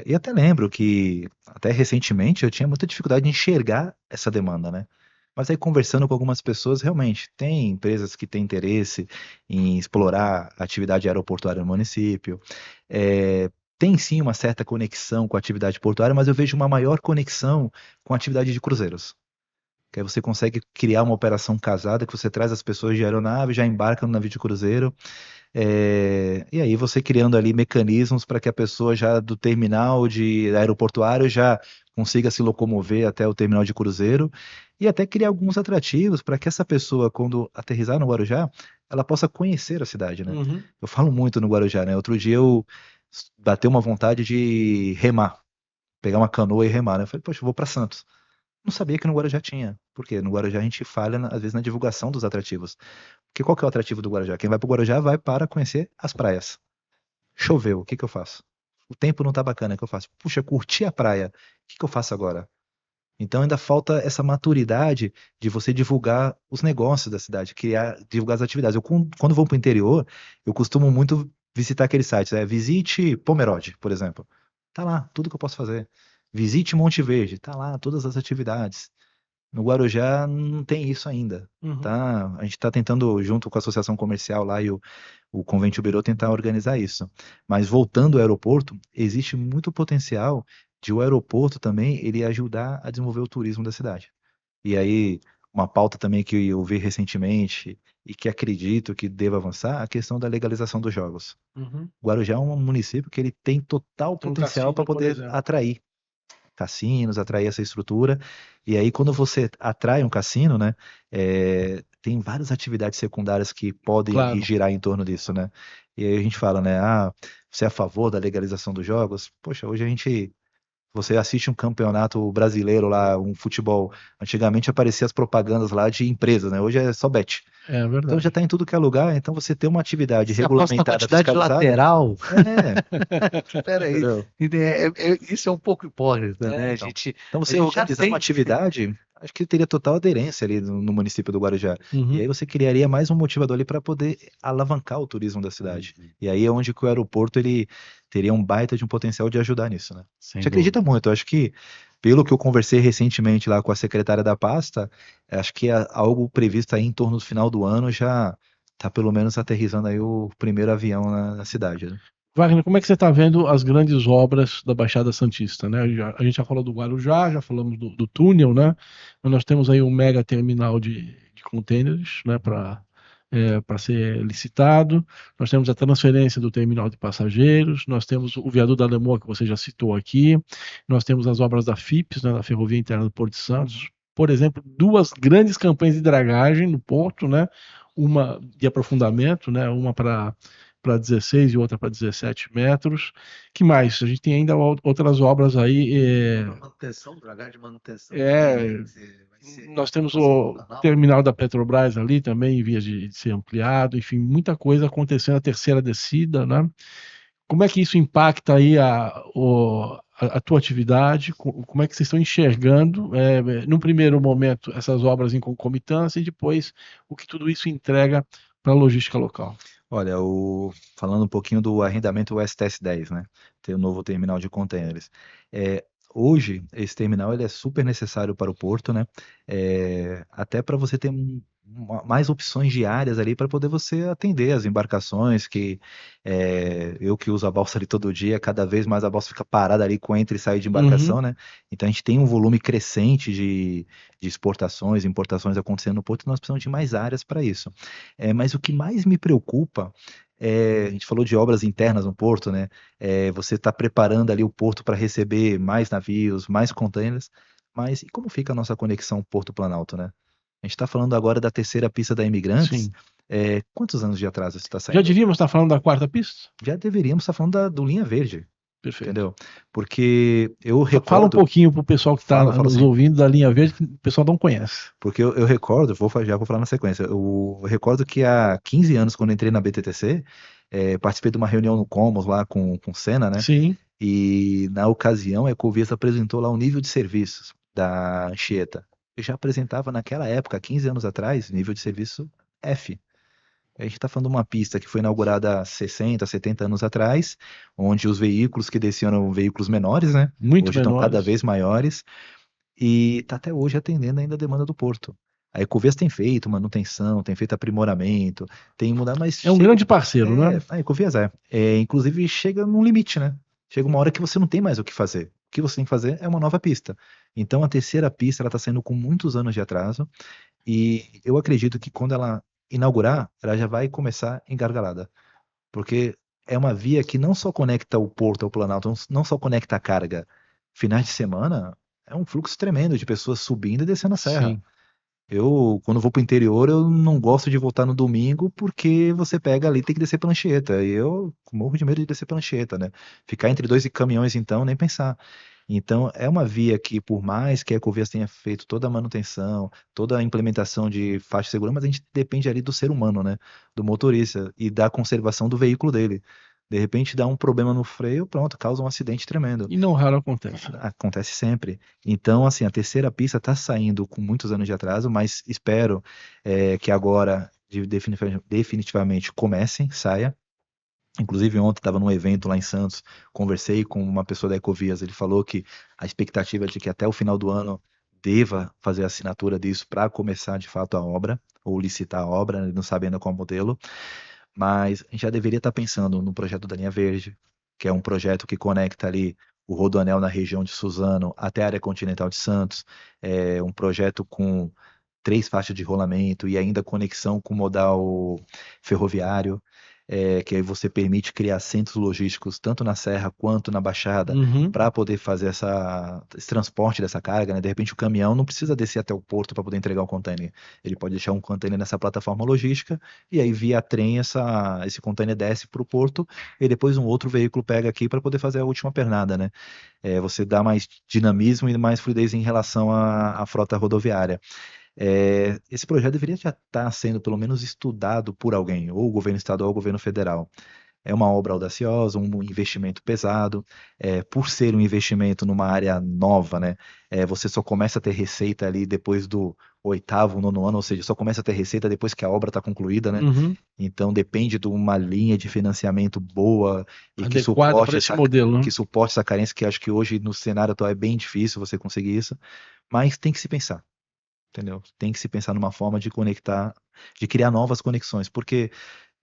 E até lembro que, até recentemente, eu tinha muita dificuldade de enxergar essa demanda, né? Mas aí conversando com algumas pessoas, realmente, tem empresas que têm interesse em explorar a atividade aeroportuária no município. Tem sim uma certa conexão com a atividade portuária, mas eu vejo uma maior conexão com a atividade de cruzeiros. Que aí você consegue criar uma operação casada, que você traz as pessoas de aeronave, já embarca no navio de cruzeiro, e aí você criando ali mecanismos para que a pessoa já do terminal de aeroportuário já consiga se locomover até o terminal de cruzeiro e até criar alguns atrativos para que essa pessoa, quando aterrissar no Guarujá, ela possa conhecer a cidade, né? Eu falo muito no Guarujá, né? Outro dia eu bateu uma vontade de remar, pegar uma canoa e remar, né? Eu falei, poxa, eu vou para Santos. Não sabia que no Guarujá tinha. Por quê? No Guarujá a gente falha, às vezes, na divulgação dos atrativos. Porque qual que é o atrativo do Guarujá? Quem vai para o Guarujá vai para conhecer as praias. Choveu, o que que eu faço? O tempo não tá bacana, o que eu faço? Puxa, curti a praia, o que que eu faço agora? Então ainda falta essa maturidade de você divulgar os negócios da cidade, divulgar as atividades. Quando vou para o interior, eu costumo muito visitar aqueles sites. Visite Pomerode, por exemplo. Tá lá, tudo que eu posso fazer. Visite Monte Verde, tá lá, todas as atividades. No Guarujá não tem isso ainda, tá? A gente está tentando, junto com a associação comercial lá e o Convênio Uberô, tentar organizar isso. Mas voltando ao aeroporto, existe muito potencial de o aeroporto também ele ajudar a desenvolver o turismo da cidade. E aí, uma pauta também que eu vi recentemente e que acredito que deva avançar, a questão da legalização dos jogos. Guarujá é um município que ele tem total potencial para poder atrair cassinos, atrair essa estrutura. E aí, quando você atrai um cassino, né, tem várias atividades secundárias que podem girar em torno disso, né? E aí a gente fala, né, você é a favor da legalização dos jogos? Poxa, hoje você assiste um campeonato brasileiro lá, um futebol. Antigamente apareciam as propagandas lá de empresas, né? Hoje é só bet. É verdade. Então já está em tudo que é lugar, então você ter uma atividade Você regulamentada, aposta na quantidade lateral. Peraí. Isso é um pouco hipócrita, né? Então você organizar uma atividade, acho que teria total aderência ali no município do Guarujá. E aí você criaria mais um motivador ali para poder alavancar o turismo da cidade. E aí é onde que o aeroporto ele teria um baita de um potencial de ajudar nisso, né? A gente acredita muito, eu acho que pelo que eu conversei recentemente lá com a secretária da pasta, acho que algo previsto aí em torno do final do ano já está pelo menos aterrissando aí o primeiro avião na cidade, né? Wagner, como é que você está vendo as grandes obras da Baixada Santista, né? A gente já falou do Guarujá, já falamos do túnel, né? Mas nós temos aí um mega terminal de contêineres, né? Para ser licitado. Nós temos a transferência do terminal de passageiros, nós temos o viaduto da Lemoa, que você já citou aqui, nós temos as obras da FIPS, né? Da Ferrovia Interna do Porto de Santos. Por exemplo, duas grandes campanhas de dragagem no porto, né? Uma de aprofundamento, né? Uma para para 16 e outra para 17 metros. Que mais? A gente tem ainda outras obras aí. Manutenção, devagar de manutenção É, vai ser nós temos passando no o canal. terminal da Petrobras ali também, em vias de ser ampliado. Enfim, muita coisa acontecendo, a terceira descida, né? Como é que isso impacta aí a tua atividade? Como é que vocês estão enxergando, num primeiro momento, essas obras em concomitância e depois o que tudo isso entrega para a logística local? Olha, falando um pouquinho do arrendamento STS-10, né? Tem o novo terminal de contêineres. Hoje, esse terminal ele é super necessário para o porto, né? Até para você ter mais opções diárias ali para poder você atender as embarcações, eu que uso a balsa ali todo dia, cada vez mais a balsa fica parada ali com entra e sai de Uhum. embarcação, né? Então a gente tem um volume crescente de exportações, importações acontecendo no porto, e nós precisamos de mais áreas para isso. Mas o que mais me preocupa a gente falou de obras internas no porto, né? Você está preparando ali o porto para receber mais navios, mais containers, mas e como fica a nossa conexão Porto Planalto, né? A gente está falando agora da terceira pista da Imigrantes. Sim. Quantos anos de atraso isso está Já saindo? devíamos estar falando da quarta pista? Já deveríamos estar falando do Linha Verde, Perfeito. entendeu? Porque eu Fala um recordo, pouquinho para o pessoal que está falo nos assim, ouvindo da linha verde, que o pessoal não conhece. porque eu recordo, já vou falar na sequência, eu recordo que há 15 anos, quando eu entrei na BTTC, participei de uma reunião no Comos lá com o Senna, né? Sim. E na ocasião, a Ecovias apresentou lá um nível de serviços da Anchieta. Eu já apresentava naquela época, 15 anos atrás, nível de serviço F. A gente está falando de uma pista que foi inaugurada há 60, 70 anos atrás, onde os veículos que desciam eram veículos menores, né? Muito Hoje estão cada menores. vez maiores, e está até hoje atendendo ainda a demanda do porto. A Ecovias tem feito manutenção, tem feito aprimoramento, tem mudado, mas É um chega. grande parceiro, né? A Ecovias inclusive chega num limite, né? Chega uma hora que você não tem mais o que fazer. O que você tem que fazer é uma nova pista. Então a terceira pista ela está saindo com muitos anos de atraso e eu acredito que quando ela inaugurar, ela já vai começar engargalada, porque é uma via que não só conecta o porto ao Planalto, não só conecta a carga. Finais de semana é um fluxo tremendo de pessoas subindo e descendo a serra. Sim. Eu, quando vou pro interior, eu não gosto de voltar no domingo porque você pega ali e tem que descer pela Anchieta. E eu morro de medo de descer pela Anchieta, né? Ficar entre dois caminhões, então, nem pensar. Então, é uma via que, por mais que a Ecovias tenha feito toda a manutenção, toda a implementação de faixa de segurança, mas a gente depende ali do ser humano, né? Do motorista e da conservação do veículo dele. De repente dá um problema no freio, pronto, causa um acidente tremendo. E não raro acontece. Acontece sempre. Então, assim, a terceira pista está saindo com muitos anos de atraso, mas espero que agora definitivamente comecem, saia. Inclusive, ontem estava num evento lá em Santos, conversei com uma pessoa da Ecovias, ele falou que a expectativa é de que até o final do ano deva fazer a assinatura disso para começar de fato a obra, ou licitar a obra, ele não sabe ainda qual modelo, mas a gente já deveria estar pensando no projeto da Linha Verde, que é um projeto que conecta ali o Rodoanel na região de Suzano até a área continental de Santos, é um projeto com 3 faixas de rolamento e ainda conexão com o modal ferroviário, que aí você permite criar centros logísticos tanto na Serra quanto na Baixada Uhum. para poder fazer esse transporte dessa carga, né? De repente o caminhão não precisa descer até o porto para poder entregar o container. Ele pode deixar um container nessa plataforma logística e aí via trem esse container desce para o porto e depois um outro veículo pega aqui para poder fazer a última pernada, né? Você dá mais dinamismo e mais fluidez em relação à frota rodoviária. Esse projeto deveria já estar sendo pelo menos estudado por alguém, ou o governo estadual ou o governo federal. É uma obra audaciosa, um investimento pesado. Por ser um investimento numa área nova, né? Você só começa a ter receita ali depois do oitavo, nono ano, ou seja, só começa a ter receita depois que a obra está concluída, né? Uhum. Então depende de uma linha de financiamento boa e Adequada para esse modelo, né? que suporte essa carência, que acho que hoje no cenário atual é bem difícil você conseguir isso, mas tem que se pensar. Entendeu? Tem que se pensar numa forma de conectar, de criar novas conexões, porque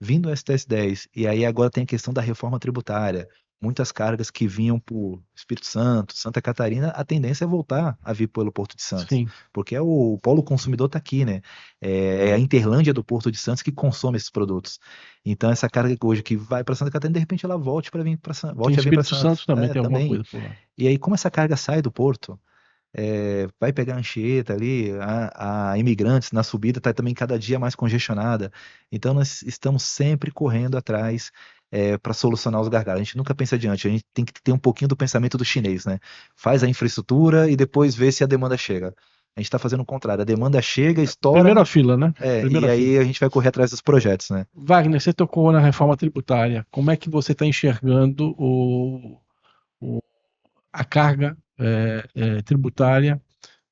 vindo o STS-10, e aí agora tem a questão da reforma tributária, muitas cargas que vinham por Espírito Santo, Santa Catarina, a tendência é voltar a vir pelo Porto de Santos, Sim. porque o polo consumidor está aqui, né? É a Interlândia do Porto de Santos que consome esses produtos. Então essa carga que hoje que vai para Santa Catarina, de repente ela volte a vir para Tem Santos. Espírito Santo também, tem alguma Também. coisa por lá. E aí como essa carga sai do porto, vai pegar Anchieta ali, a Imigrantes na subida está também cada dia mais congestionada. Então nós estamos sempre correndo atrás para solucionar os gargalos. A gente nunca pensa adiante, a gente tem que ter um pouquinho do pensamento do chinês, né? Faz a infraestrutura e depois vê se a demanda chega. A gente está fazendo o contrário, a demanda chega, estoura, Primeira fila, né? e Primeira fila. aí a gente vai correr atrás dos projetos, né? Wagner, você tocou na reforma tributária. Como é que você está enxergando a carga tributária,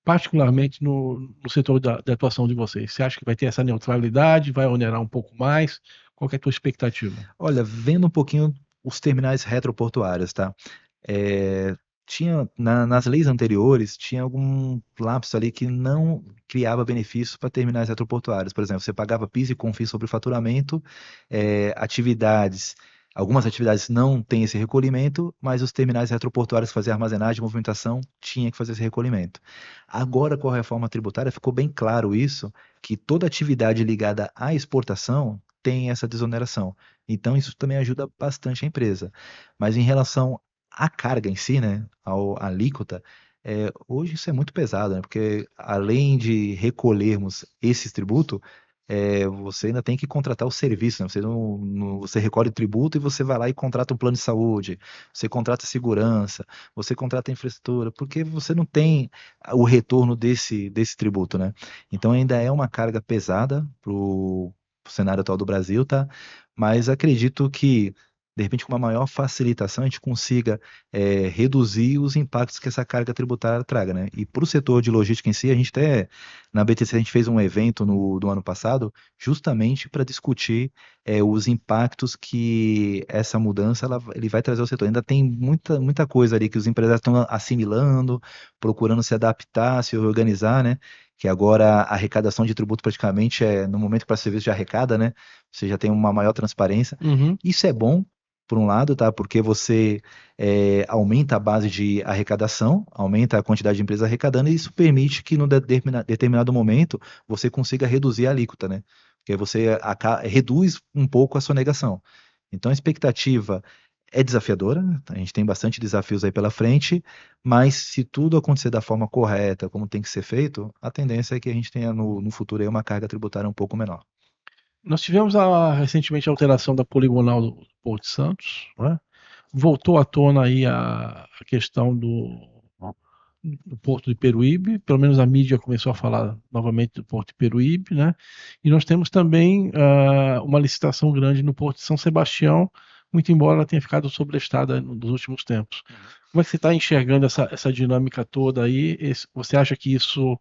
particularmente no setor da atuação de vocês? Você acha que vai ter essa neutralidade, vai onerar um pouco mais? Qual que é a tua expectativa? Olha, vendo um pouquinho os terminais retroportuários, tá? É, nas leis anteriores, tinha algum lapso ali que não criava benefícios para terminais retroportuários. Por exemplo, você pagava PIS e CONFINS sobre faturamento, algumas atividades não têm esse recolhimento, mas os terminais retroportuários que faziam armazenagem e movimentação tinham que fazer esse recolhimento. Agora, com a reforma tributária, ficou bem claro isso, que toda atividade ligada à exportação tem essa desoneração. Então, isso também ajuda bastante a empresa. Mas em relação à carga em si, né, à alíquota, hoje isso é muito pesado, né, porque além de recolhermos esses tributos, você ainda tem que contratar o serviço, né? Você recolhe o tributo e você vai lá e contrata um plano de saúde, você contrata segurança, você contrata infraestrutura, porque você não tem o retorno desse tributo, né? Então ainda é uma carga pesada para o cenário atual do Brasil, tá? Mas acredito que, de repente, com uma maior facilitação, a gente consiga reduzir os impactos que essa carga tributária traga, né? E para o setor de logística em si, na BTC, a gente fez um evento do ano passado, justamente para discutir os impactos que essa mudança ele vai trazer ao setor. Ainda tem muita, muita coisa ali que os empresários estão assimilando, procurando se adaptar, se organizar, né? Que agora a arrecadação de tributo praticamente no momento que para serviço já arrecada, né? Você já tem uma maior transparência. Uhum. Isso é bom, por um lado, tá? Porque você aumenta a base de arrecadação, aumenta a quantidade de empresas arrecadando, e isso permite que, num determinado momento, você consiga reduzir a alíquota, né? Porque você reduz um pouco a sonegação. Então, a expectativa é desafiadora, né? A gente tem bastante desafios aí pela frente, mas se tudo acontecer da forma correta, como tem que ser feito, a tendência é que a gente tenha no futuro aí uma carga tributária um pouco menor. Nós tivemos recentemente a alteração da poligonal do Porto de Santos, né? Voltou à tona aí a questão do Porto de Peruíbe, pelo menos a mídia começou a falar novamente do Porto de Peruíbe, né? E nós temos também uma licitação grande no Porto de São Sebastião, muito embora ela tenha ficado sobrestada nos últimos tempos. Como é que você está enxergando essa dinâmica toda aí? Você acha que isso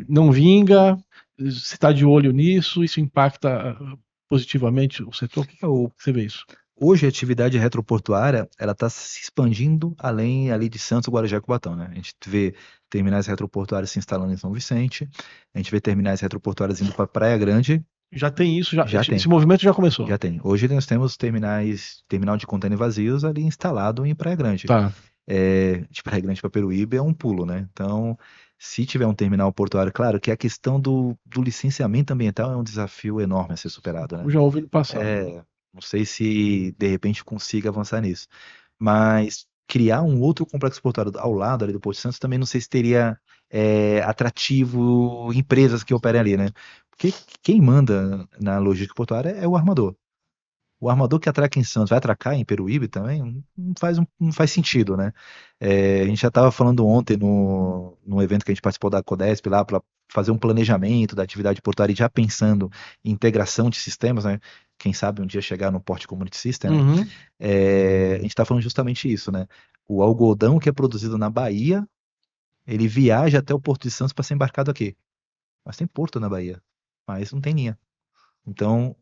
não vinga? Você está de olho nisso? Isso impacta positivamente o setor? O que você vê isso? Hoje a atividade retroportuária ela está se expandindo além ali de Santos, Guarujá e Cubatão, né? A gente vê terminais retroportuários se instalando em São Vicente, a gente vê terminais retroportuários indo para Praia Grande. Já tem isso, Já tem. esse movimento já começou. Já tem. Hoje nós temos terminal de contêiner vazios ali instalado em Praia Grande. Tá. De Praia Grande para Peruíbe é um pulo, né? Então, se tiver um terminal portuário, claro que a questão do licenciamento ambiental é um desafio enorme a ser superado, né? Eu já ouvi no passado. Não sei se de repente consiga avançar nisso. Mas criar um outro complexo portuário ao lado ali do Porto Santos também não sei se teria atrativo empresas que operem ali, né? Porque quem manda na logística portuária é o armador. O armador que atraca em Santos vai atracar em Peruíbe também? Não faz sentido, né? A gente já estava falando ontem no evento que a gente participou da Codesp lá para fazer um planejamento da atividade portuária e já pensando em integração de sistemas, né? Quem sabe um dia chegar no Port Community System, né? Uhum. A gente está falando justamente isso, né? O algodão que é produzido na Bahia, ele viaja até o Porto de Santos para ser embarcado aqui. Mas tem porto na Bahia, mas não tem linha. Então,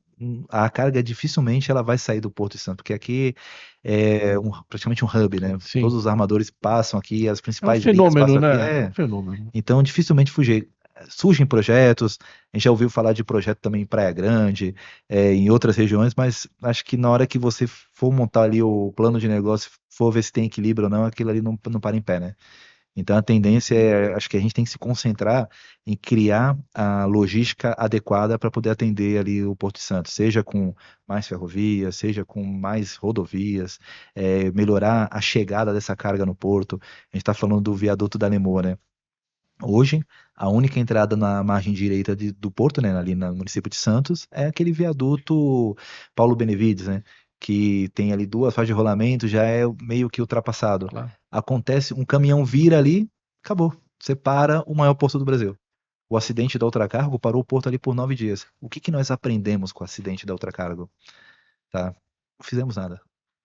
a carga dificilmente ela vai sair do Porto de Santos, porque aqui é praticamente um hub, né? Sim. Todos os armadores passam aqui, as É um principais linhas fenômeno, passam aqui. né? É um fenômeno. Então, dificilmente surgem projetos, a gente já ouviu falar de projeto também em Praia Grande, em outras regiões, mas acho que na hora que você for montar ali o plano de negócio, for ver se tem equilíbrio ou não, aquilo ali não para em pé, né? Então a tendência acho que a gente tem que se concentrar em criar a logística adequada para poder atender ali o Porto de Santos, seja com mais ferrovias, seja com mais rodovias, melhorar a chegada dessa carga no porto. A gente está falando do viaduto da Lemoa, né? Hoje, a única entrada na margem direita do porto, né, ali no município de Santos, é aquele viaduto Paulo Benevides, né, que tem ali duas faixas de rolamento, já é meio que ultrapassado. Claro. Acontece, um caminhão vira ali, acabou. Você para o maior porto do Brasil. O acidente da Ultracargo parou o porto ali por 9 dias. O que que nós aprendemos com o acidente da Ultracargo? Tá? Não fizemos nada.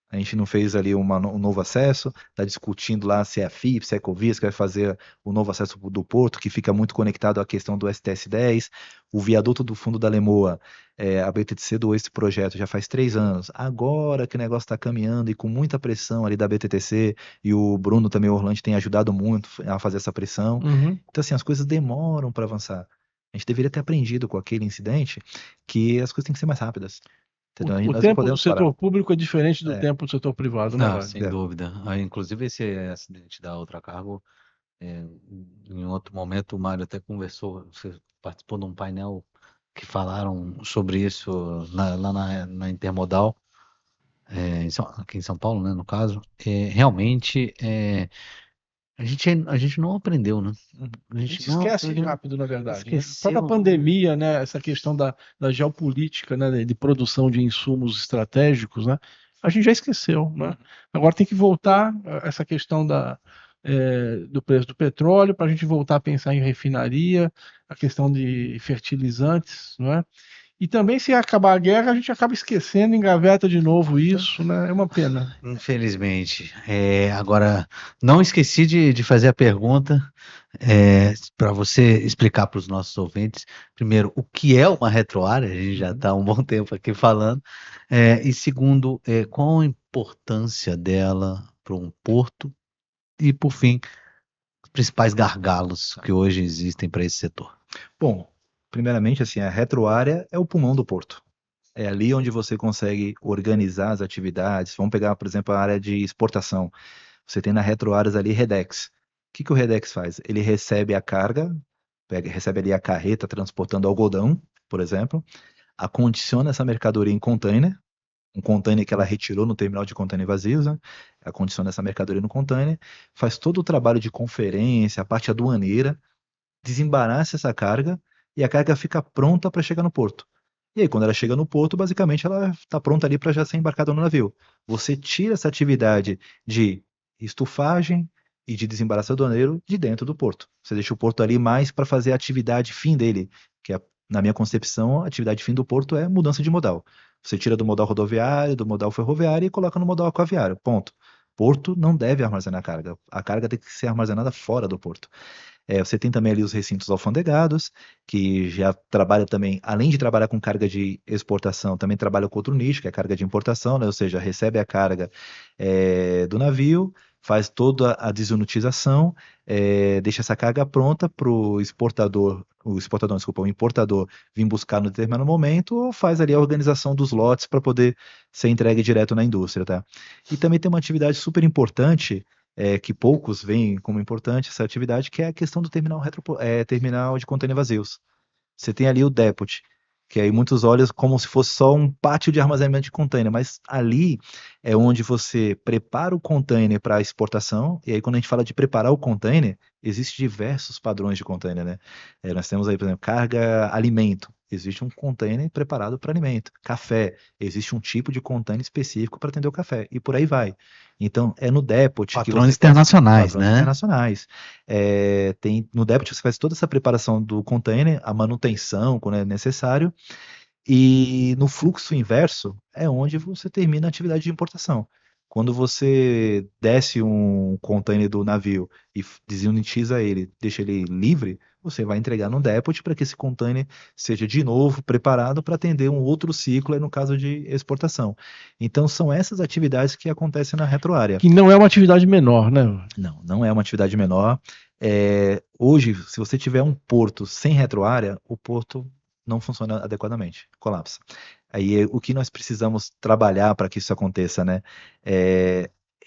A gente não fez ali um novo acesso, está discutindo lá se é a FIP, se é a Ecovias que vai fazer o novo acesso do Porto, que fica muito conectado à questão do STS-10, o viaduto do Fundo da Lemoa, a BTTC doou esse projeto já faz 3 anos. Agora que o negócio está caminhando e com muita pressão ali da BTTC, e o Bruno também, o Orlando, tem ajudado muito a fazer essa pressão. Uhum. Então, assim, as coisas demoram para avançar. A gente deveria ter aprendido com aquele incidente que as coisas têm que ser mais rápidas. Entendeu? O Nós não tempo do podemos parar. setor público é diferente do É, tempo do setor privado, né, Ah, Wagner? sem dúvida. Ah, inclusive, esse acidente da Ultracargo, é, em outro momento, o Mário até conversou, você participou de um painel que falaram sobre isso lá na Intermodal, aqui em São Paulo, né, no caso. Realmente, a gente não aprendeu, né? A A gente gente não esquece rápido, na verdade, né? A própria esqueceu. pandemia, né? Essa questão da geopolítica, né? De produção de insumos estratégicos, né? A gente já esqueceu, né? Agora tem que voltar a essa questão do preço do petróleo para a gente voltar a pensar em refinaria, a questão de fertilizantes, não é? E também, se acabar a guerra, a gente acaba esquecendo, engaveta de novo isso, né? É uma pena. Infelizmente. Agora, não esqueci de fazer a pergunta para você explicar para os nossos ouvintes, primeiro, o que é uma retroárea, a gente já está há um bom tempo aqui falando, e segundo, qual a importância dela para um porto e, por fim, os principais gargalos que hoje existem para esse setor. Bom, primeiramente, assim, a retroárea é o pulmão do porto. É ali onde você consegue organizar as atividades. Vamos pegar, por exemplo, a área de exportação. Você tem na retroáreas ali Redex. O que que o Redex faz? Ele recebe a carga, recebe ali a carreta transportando algodão, por exemplo, acondiciona essa mercadoria em container, um container que ela retirou no terminal de container vazios, né? Acondiciona essa mercadoria no container, faz todo o trabalho de conferência, a parte aduaneira, desembaraça essa carga e a carga fica pronta para chegar no porto. E aí, quando ela chega no porto, basicamente ela está pronta ali para já ser embarcada no navio. Você tira essa atividade de estufagem e de desembaraço aduaneiro de dentro do porto. Você deixa o porto ali mais para fazer a atividade fim dele, que é, na minha concepção, a atividade fim do porto é mudança de modal. Você tira do modal rodoviário, do modal ferroviário e coloca no modal aquaviário. Ponto. Porto não deve armazenar carga. A carga tem que ser armazenada fora do porto. Você tem também ali os recintos alfandegados, que já trabalha também, além de trabalhar com carga de exportação, também trabalha com outro nicho, que é a carga de importação, né? Ou seja, recebe a carga do navio, faz toda a desunitização, deixa essa carga pronta para o importador vir buscar no determinado momento, ou faz ali a organização dos lotes para poder ser entregue direto na indústria, tá? E também tem uma atividade super importante que poucos veem como importante essa atividade, que é a questão do terminal de contêiner vazios. Você tem ali o depot, que aí muitos olham como se fosse só um pátio de armazenamento de container, mas ali é onde você prepara o container para exportação, e aí quando a gente fala de preparar o container, existem diversos padrões de container, né? Nós temos aí, por exemplo, carga alimento. Existe um container preparado para alimento. Café, existe um tipo de container específico para atender o café, e por aí vai. Então, é no depot que Patrões você faz internacionais, padrões né? internacionais. No depot você faz toda essa preparação do container, a manutenção quando é necessário, e no fluxo inverso é onde você termina a atividade de importação. Quando você desce um container do navio e desunitiza ele, deixa ele livre, você vai entregar no depot para que esse container seja de novo preparado para atender um outro ciclo, aí no caso de exportação. Então, são essas atividades que acontecem na retroárea. Que não é uma atividade menor, né? Não, não é uma atividade menor. Hoje, se você tiver um porto sem retroárea, o porto não funciona adequadamente, colapsa. Aí o que nós precisamos trabalhar para que isso aconteça, né?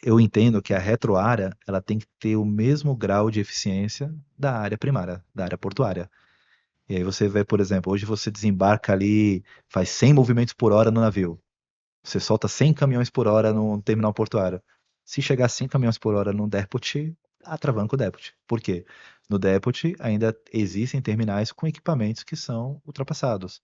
eu entendo que a retroárea ela tem que ter o mesmo grau de eficiência da área primária, da área portuária. E aí você vê, por exemplo, hoje você desembarca ali, faz 100 movimentos por hora no navio. Você solta 100 caminhões por hora no terminal portuário. Se chegar a 100 caminhões por hora no depot, atravanca o depot. Por quê? No depot ainda existem terminais com equipamentos que são ultrapassados.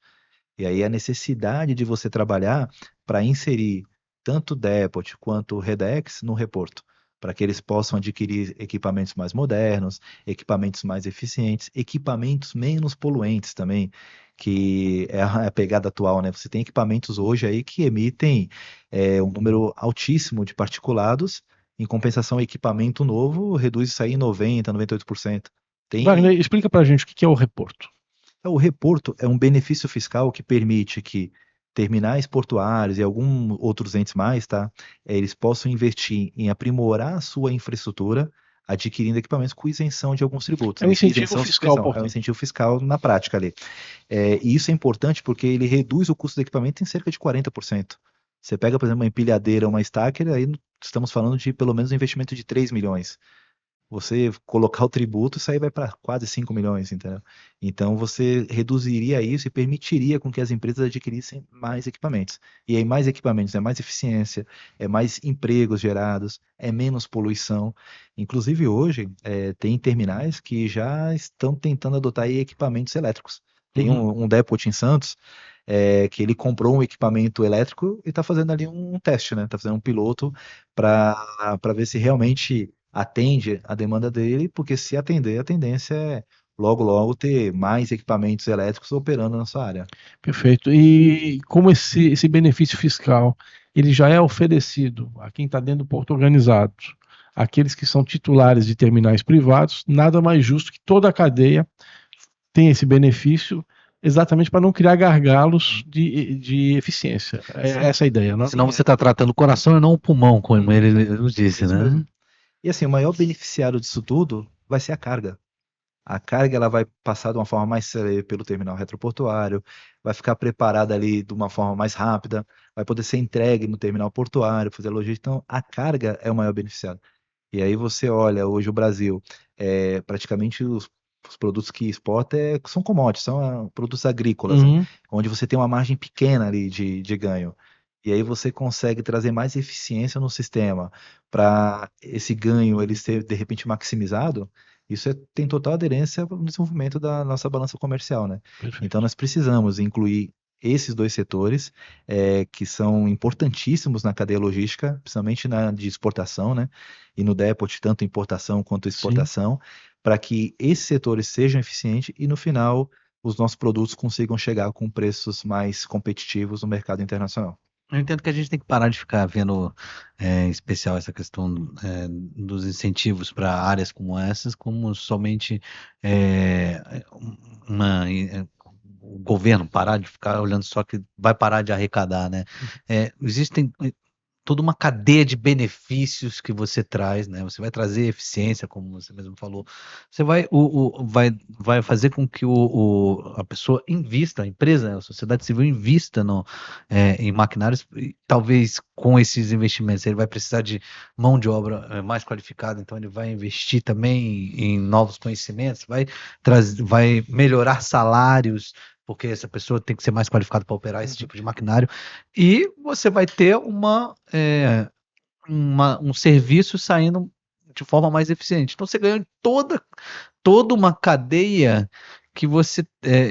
E aí a necessidade de você trabalhar para inserir tanto o depot quanto o Redex no reporto, para que eles possam adquirir equipamentos mais modernos, equipamentos mais eficientes, equipamentos menos poluentes também, que é a pegada atual, né? Você tem equipamentos hoje aí que emitem um número altíssimo de particulados, em compensação, equipamento novo reduz isso aí em 90, 98%. Wagner, Tem explica para a gente o que é o reporto. O reporto é um benefício fiscal que permite que terminais portuários e alguns outros entes mais, tá? Eles possam investir em aprimorar a sua infraestrutura, adquirindo equipamentos com isenção de alguns tributos. É um incentivo Isenção ou fiscal, suspensão. É um portanto. incentivo fiscal na prática ali. E isso é importante porque ele reduz o custo do equipamento em cerca de 40%. Você pega, por exemplo, uma empilhadeira, uma stacker, aí estamos falando de pelo menos um investimento de 3 milhões. Você colocar o tributo, isso aí vai para quase 5 milhões, entendeu? Então você reduziria isso e permitiria com que as empresas adquirissem mais equipamentos. E aí mais equipamentos é mais eficiência, é mais empregos gerados, é menos poluição. Inclusive hoje tem terminais que já estão tentando adotar aí equipamentos elétricos. Tem Uhum. um depot em Santos que ele comprou um equipamento elétrico e está fazendo ali um teste, né? Está fazendo um piloto para ver se realmente atende a demanda dele, porque se atender, a tendência é logo, logo ter mais equipamentos elétricos operando na sua área. Perfeito. E como esse benefício fiscal ele já é oferecido a quem está dentro do porto organizado, aqueles que são titulares de terminais privados, nada mais justo que toda a cadeia tenha esse benefício, exatamente para não criar gargalos de eficiência. É essa a ideia, não? Senão você está tratando o coração e não o pulmão, como ele nos disse, Isso né? mesmo. E assim, o maior beneficiário disso tudo vai ser a carga. A carga ela vai passar de uma forma mais célere pelo terminal retroportuário, vai ficar preparada ali de uma forma mais rápida, vai poder ser entregue no terminal portuário, fazer a logística. Então, a carga é o maior beneficiário. E aí você olha, hoje o Brasil, praticamente os produtos que exporta são commodities, são produtos agrícolas, né? Uhum. Onde você tem uma margem pequena ali de ganho. E aí você consegue trazer mais eficiência no sistema para esse ganho ele ser de repente maximizado. Isso tem total aderência no desenvolvimento da nossa balança comercial, né? Perfeito. Então nós precisamos incluir esses dois setores que são importantíssimos na cadeia logística, principalmente na de exportação, né? E no depot, tanto importação quanto Sim. exportação, para que esses setores sejam eficientes e no final os nossos produtos consigam chegar com preços mais competitivos no mercado internacional. Eu entendo que a gente tem que parar de ficar vendo em especial essa questão dos incentivos para áreas como essas, como somente é, o governo parar de ficar olhando só que vai parar de arrecadar, né? Existem toda uma cadeia de benefícios que você traz, né? Você vai trazer eficiência, como você mesmo falou. Você vai fazer com que a pessoa invista, a empresa, né? A sociedade civil invista em maquinários, e talvez com esses investimentos ele vai precisar de mão de obra mais qualificada, então ele vai investir também em novos conhecimentos, vai melhorar salários, porque essa pessoa tem que ser mais qualificada para operar esse tipo de maquinário, e você vai ter um serviço saindo de forma mais eficiente. Então você ganha toda uma cadeia que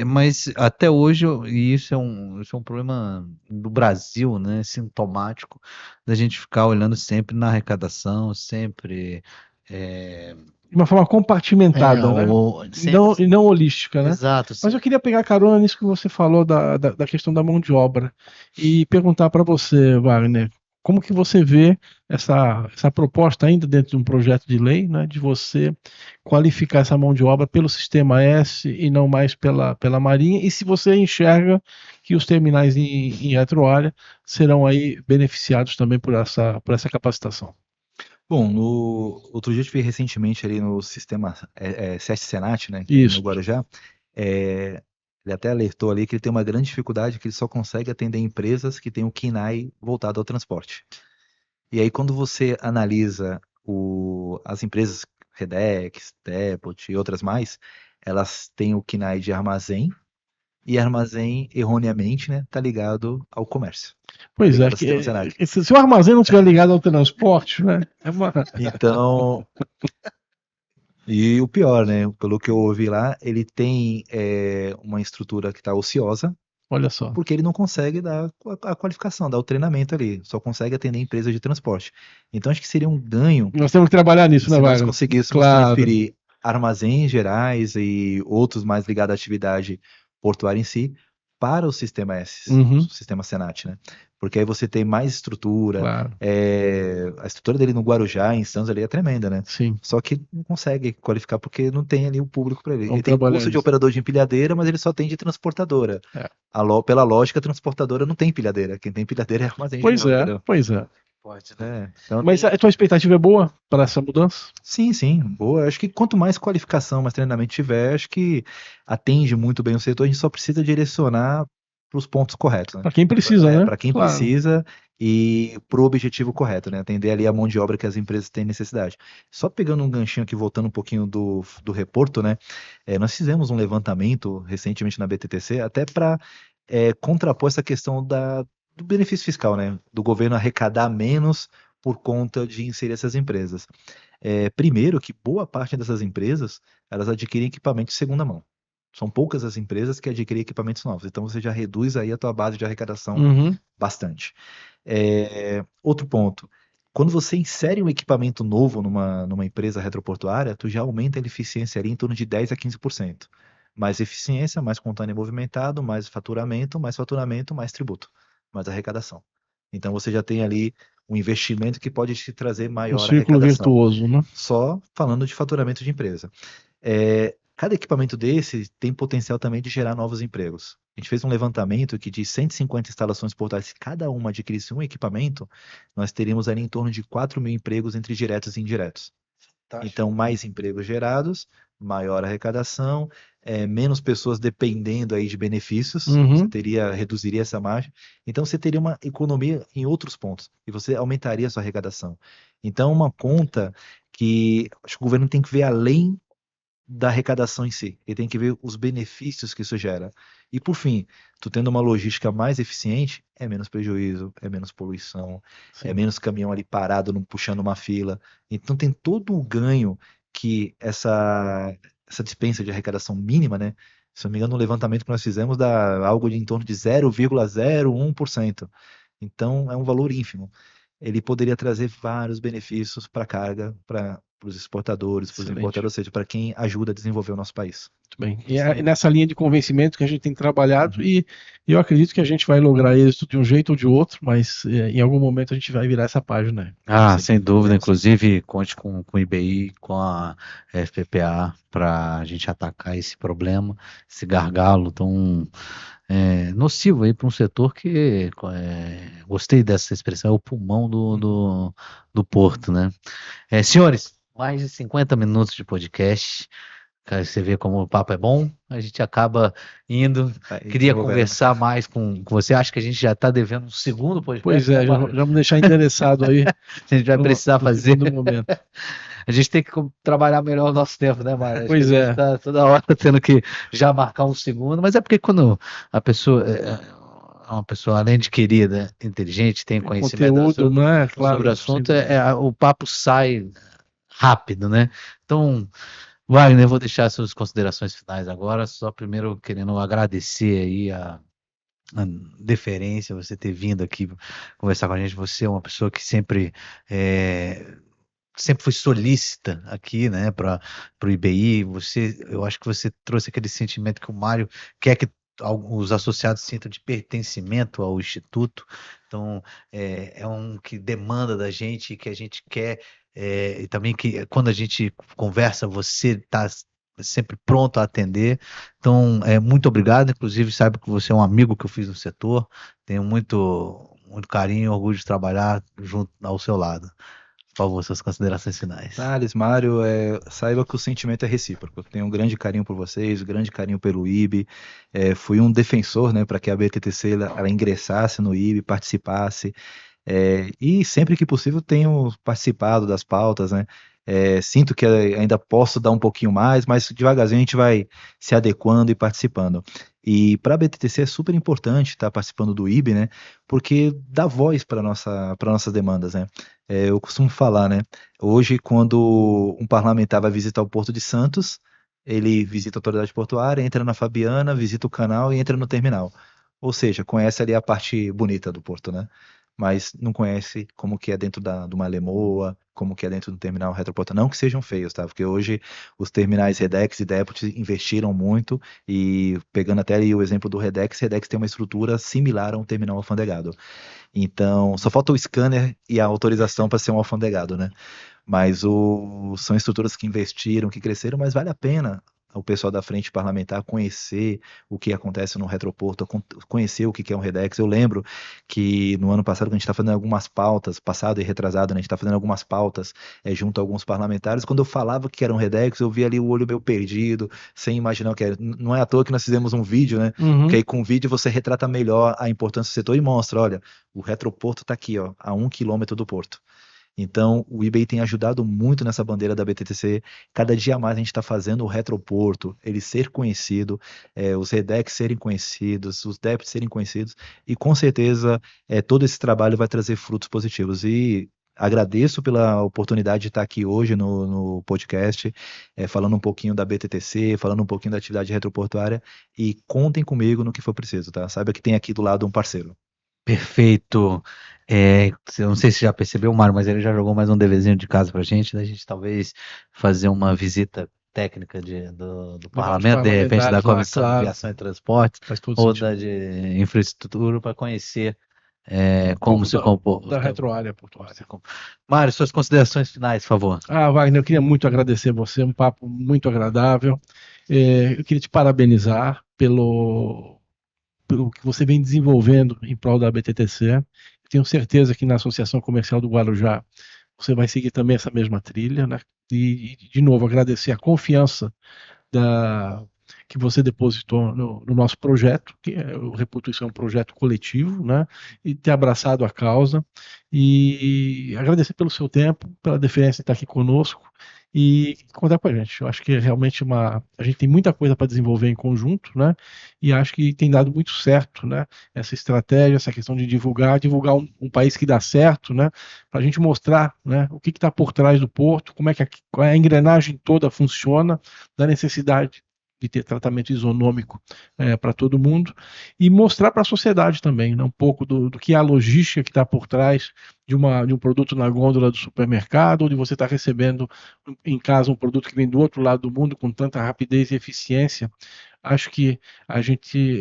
mas até hoje, e isso é um problema do Brasil, né, sintomático, da gente ficar olhando sempre na arrecadação, sempre, é, De uma forma compartimentada, né? sempre, E não holística, né? exato, Mas eu queria pegar carona nisso que você falou da questão da mão de obra e perguntar para você, Wagner, como que você vê essa proposta ainda dentro de um projeto de lei, né, de você qualificar essa mão de obra pelo sistema S e não mais pela Marinha, e se você enxerga que os terminais em retroárea serão aí beneficiados também por essa capacitação? Bom, no outro dia eu estive recentemente ali no sistema SESC Senat, né, no Isso. Guarujá, ele até alertou ali que ele tem uma grande dificuldade que ele só consegue atender empresas que têm o KINAI voltado ao transporte. E aí, quando você analisa as empresas Redex, Depot e outras mais, elas têm o KNAI de armazém, e armazém, erroneamente, né, tá ligado ao comércio, tá Pois é, ligado ao sistema Senac. se o armazém não estiver ligado ao transporte, né? Então, e o pior, né, pelo que eu ouvi lá, ele tem uma estrutura que está ociosa, Olha só. porque ele não consegue dar a qualificação, dar o treinamento ali, só consegue atender empresas de transporte. Então, acho que seria um ganho Nós temos que trabalhar nisso, né, se nós Wagner? conseguíssemos Claro. transferir armazéns gerais e outros mais ligados à atividade portuária em si para o sistema S, Uhum. o sistema Senat, né? Porque aí você tem mais estrutura, Claro. a estrutura dele no Guarujá, em Santos, ali é tremenda, né? Sim. Só que não consegue qualificar porque não tem ali o público para ele. Vamos Ele tem trabalhar curso de nisso. operador de empilhadeira, mas ele só tem de transportadora. É. Pela lógica, a transportadora não tem empilhadeira. Quem tem empilhadeira é armazém Pois geral, é, entendeu? pois é. Pode, né? Então Mas tem- a tua expectativa é boa para essa mudança? Sim, boa. Acho que quanto mais qualificação, mais treinamento tiver, acho que atende muito bem o setor. A gente só precisa direcionar para os pontos corretos, né? Para quem precisa, né? Para quem Claro. precisa e para o objetivo correto, né? Atender ali a mão de obra que as empresas têm necessidade. Só pegando um ganchinho aqui, voltando um pouquinho do reporto, né? Nós fizemos um levantamento recentemente na BTTC, até para contrapor essa questão do benefício fiscal, né? Do governo arrecadar menos por conta de inserir essas empresas. Primeiro que boa parte dessas empresas, elas adquirem equipamento de segunda mão. São poucas as empresas que adquirem equipamentos novos. Então você já reduz aí a tua base de arrecadação Uhum. bastante. Outro ponto. Quando você insere um equipamento novo numa empresa retroportuária, tu já aumenta a eficiência ali em torno de 10 a 15%. Mais eficiência, mais contêiner movimentado, mais faturamento, mais tributo, mais arrecadação. Então você já tem ali um investimento que pode te trazer Um maior círculo arrecadação. virtuoso, né? Só falando de faturamento de empresa. Cada equipamento desse tem potencial também de gerar novos empregos. A gente fez um levantamento que de 150 instalações portuárias, se cada uma adquirisse um equipamento, nós teríamos ali em torno de 4 mil empregos entre diretos e indiretos. Então, mais empregos gerados, maior arrecadação, menos pessoas dependendo aí de benefícios, Uhum. você reduziria essa margem. Então, você teria uma economia em outros pontos e você aumentaria a sua arrecadação. Então, uma conta que acho que o governo tem que ver além da arrecadação em si. Ele tem que ver os benefícios que isso gera. E por fim, tu tendo uma logística mais eficiente, é menos prejuízo, é menos poluição, Sim. é menos caminhão ali parado, não puxando uma fila. Então tem todo o ganho que essa dispensa de arrecadação mínima, né? Se eu não me engano, no levantamento que nós fizemos dá algo de em torno de 0,01%. Então é um valor ínfimo. Ele poderia trazer vários benefícios para a carga, para os exportadores, para os Excelente. importadores, ou seja, para quem ajuda a desenvolver o nosso país. Muito bem. E é nessa linha de convencimento que a gente tem trabalhado e eu acredito que a gente vai lograr êxito de um jeito ou de outro, mas em algum momento a gente vai virar essa página. Ah, Sim, sem dúvida. podemos. Inclusive, conte com o IBI, com a FPPA, para a gente atacar esse problema, esse gargalo tão nocivo aí para um setor que, gostei dessa expressão, é o pulmão do porto, né? Senhores, mais de 50 minutos de podcast. Cara, você vê como o papo é bom, a gente acaba indo. Queria conversar mais com você. Acho que a gente já está devendo um segundo podcast. Pois é, já vamos deixar endereçado aí. A gente vai precisar fazer. No momento. A gente tem que trabalhar melhor o nosso tempo, né, Mário? Pois a gente tá toda hora tendo que já marcar um segundo, mas é porque quando a pessoa é uma pessoa, além de querida, inteligente, tem conhecimento Conteúdo, né? Claro, sobre o assunto, o papo sai rápido, né? Então, Wagner, eu vou deixar suas considerações finais agora, só primeiro querendo agradecer aí a deferência, você ter vindo aqui conversar com a gente. Você é uma pessoa que sempre foi solícita aqui, né, para o IBI. Eu acho que você trouxe aquele sentimento que o Mário quer que os associados sintam de pertencimento ao Instituto. Então, é um que demanda da gente, que a gente quer, e também que quando a gente conversa, você está sempre pronto a atender. Então, muito obrigado. Inclusive, saiba que você é um amigo que eu fiz no setor. Tenho muito carinho e orgulho de trabalhar junto ao seu lado. Por favor, suas considerações finais. Thales, Mário, saiba que o sentimento é recíproco. Eu tenho um grande carinho por vocês, um grande carinho pelo IB. Fui um defensor, né, para que a BTTC ela ingressasse no IB, participasse. E sempre que possível tenho participado das pautas, né? Sinto que ainda posso dar um pouquinho mais, mas devagarzinho a gente vai se adequando e participando. E para a BTTC é super importante estar participando do IB, né? Porque dá voz para nossas demandas, né? Eu costumo falar, né? Hoje, quando um parlamentar vai visitar o Porto de Santos, ele visita a autoridade portuária, entra na Fabiana, visita o canal e entra no terminal. Ou seja, conhece ali a parte bonita do porto, né? Mas não conhece como que é dentro de uma Lemoa, como que é dentro do terminal retroportador. Não que sejam feios, tá? Porque hoje os terminais Redex e Depot investiram muito e pegando até aí o exemplo do Redex tem uma estrutura similar a um terminal alfandegado. Então, só falta o scanner e a autorização para ser um alfandegado, né? Mas são estruturas que investiram, que cresceram, mas vale a pena o pessoal da frente parlamentar conhecer o que acontece no retroporto, conhecer o que é um Redex. Eu lembro que no ano passado, quando a gente está fazendo algumas pautas, passado e retrasado, né, a gente está fazendo algumas pautas junto a alguns parlamentares, quando eu falava que era um Redex, eu via ali o olho meio perdido, sem imaginar o que era. Não é à toa que nós fizemos um vídeo, né? Porque aí com o vídeo você retrata melhor a importância do setor e mostra, olha, o retroporto está aqui, ó, a 1 quilômetro do porto. Então, o eBay tem ajudado muito nessa bandeira da BTTC. Cada dia mais a gente está fazendo o retroporto, ele ser conhecido, os Redex serem conhecidos, os DEPs serem conhecidos, e com certeza todo esse trabalho vai trazer frutos positivos. E agradeço pela oportunidade de estar aqui hoje no podcast, falando um pouquinho da BTTC, falando um pouquinho da atividade retroportuária, e contem comigo no que for preciso, tá? Saiba que tem aqui do lado um parceiro. Perfeito. Eu não sei se já percebeu, Mário, mas ele já jogou mais um deverzinho de casa pra gente, da gente talvez fazer uma visita técnica do parlamento, de repente da Comissão de Viação e Transportes, ou da de infraestrutura, para conhecer como se comporta. Da retroárea portuária. Mário, suas considerações finais, por favor. Wagner, eu queria muito agradecer você, um papo muito agradável. Eu queria te parabenizar pelo que você vem desenvolvendo em prol da BTTC. Tenho certeza que na Associação Comercial do Guarujá você vai seguir também essa mesma trilha, né? E de novo, agradecer a confiança que você depositou no nosso projeto, que eu reputo isso é um projeto coletivo, né? E ter abraçado a causa. E agradecer pelo seu tempo, pela deferência de estar aqui conosco e contar com a gente. Eu acho que é realmente a gente tem muita coisa para desenvolver em conjunto, né? E acho que tem dado muito certo, né? Essa estratégia, essa questão de divulgar um país que dá certo, né? Para a gente mostrar, né? O que está por trás do porto, qual é a engrenagem toda funciona, da necessidade de ter tratamento isonômico para todo mundo e mostrar para a sociedade também, né, um pouco do que é a logística que está por trás de um produto na gôndola do supermercado, onde você está recebendo em casa um produto que vem do outro lado do mundo com tanta rapidez e eficiência. Acho que a gente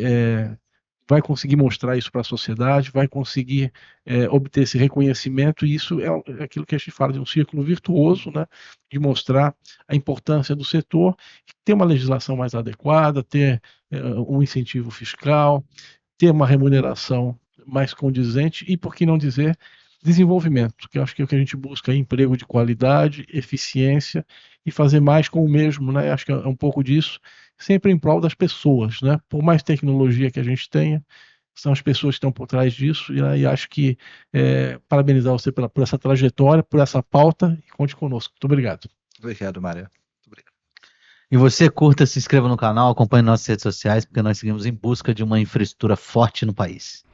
vai conseguir mostrar isso para a sociedade, vai conseguir obter esse reconhecimento, e isso é aquilo que a gente fala de um círculo virtuoso, né, de mostrar a importância do setor, ter uma legislação mais adequada, ter um incentivo fiscal, ter uma remuneração mais condizente e, por que não dizer, desenvolvimento, que eu acho que é o que a gente busca é emprego de qualidade, eficiência e fazer mais com o mesmo, né? Acho que é um pouco disso, sempre em prol das pessoas, né? Por mais tecnologia que a gente tenha, são as pessoas que estão por trás disso, e acho que parabenizar você por essa trajetória, por essa pauta, e conte conosco. Muito obrigado. Obrigado, Mário. E você curta, se inscreva no canal, acompanhe nossas redes sociais, porque nós seguimos em busca de uma infraestrutura forte no país.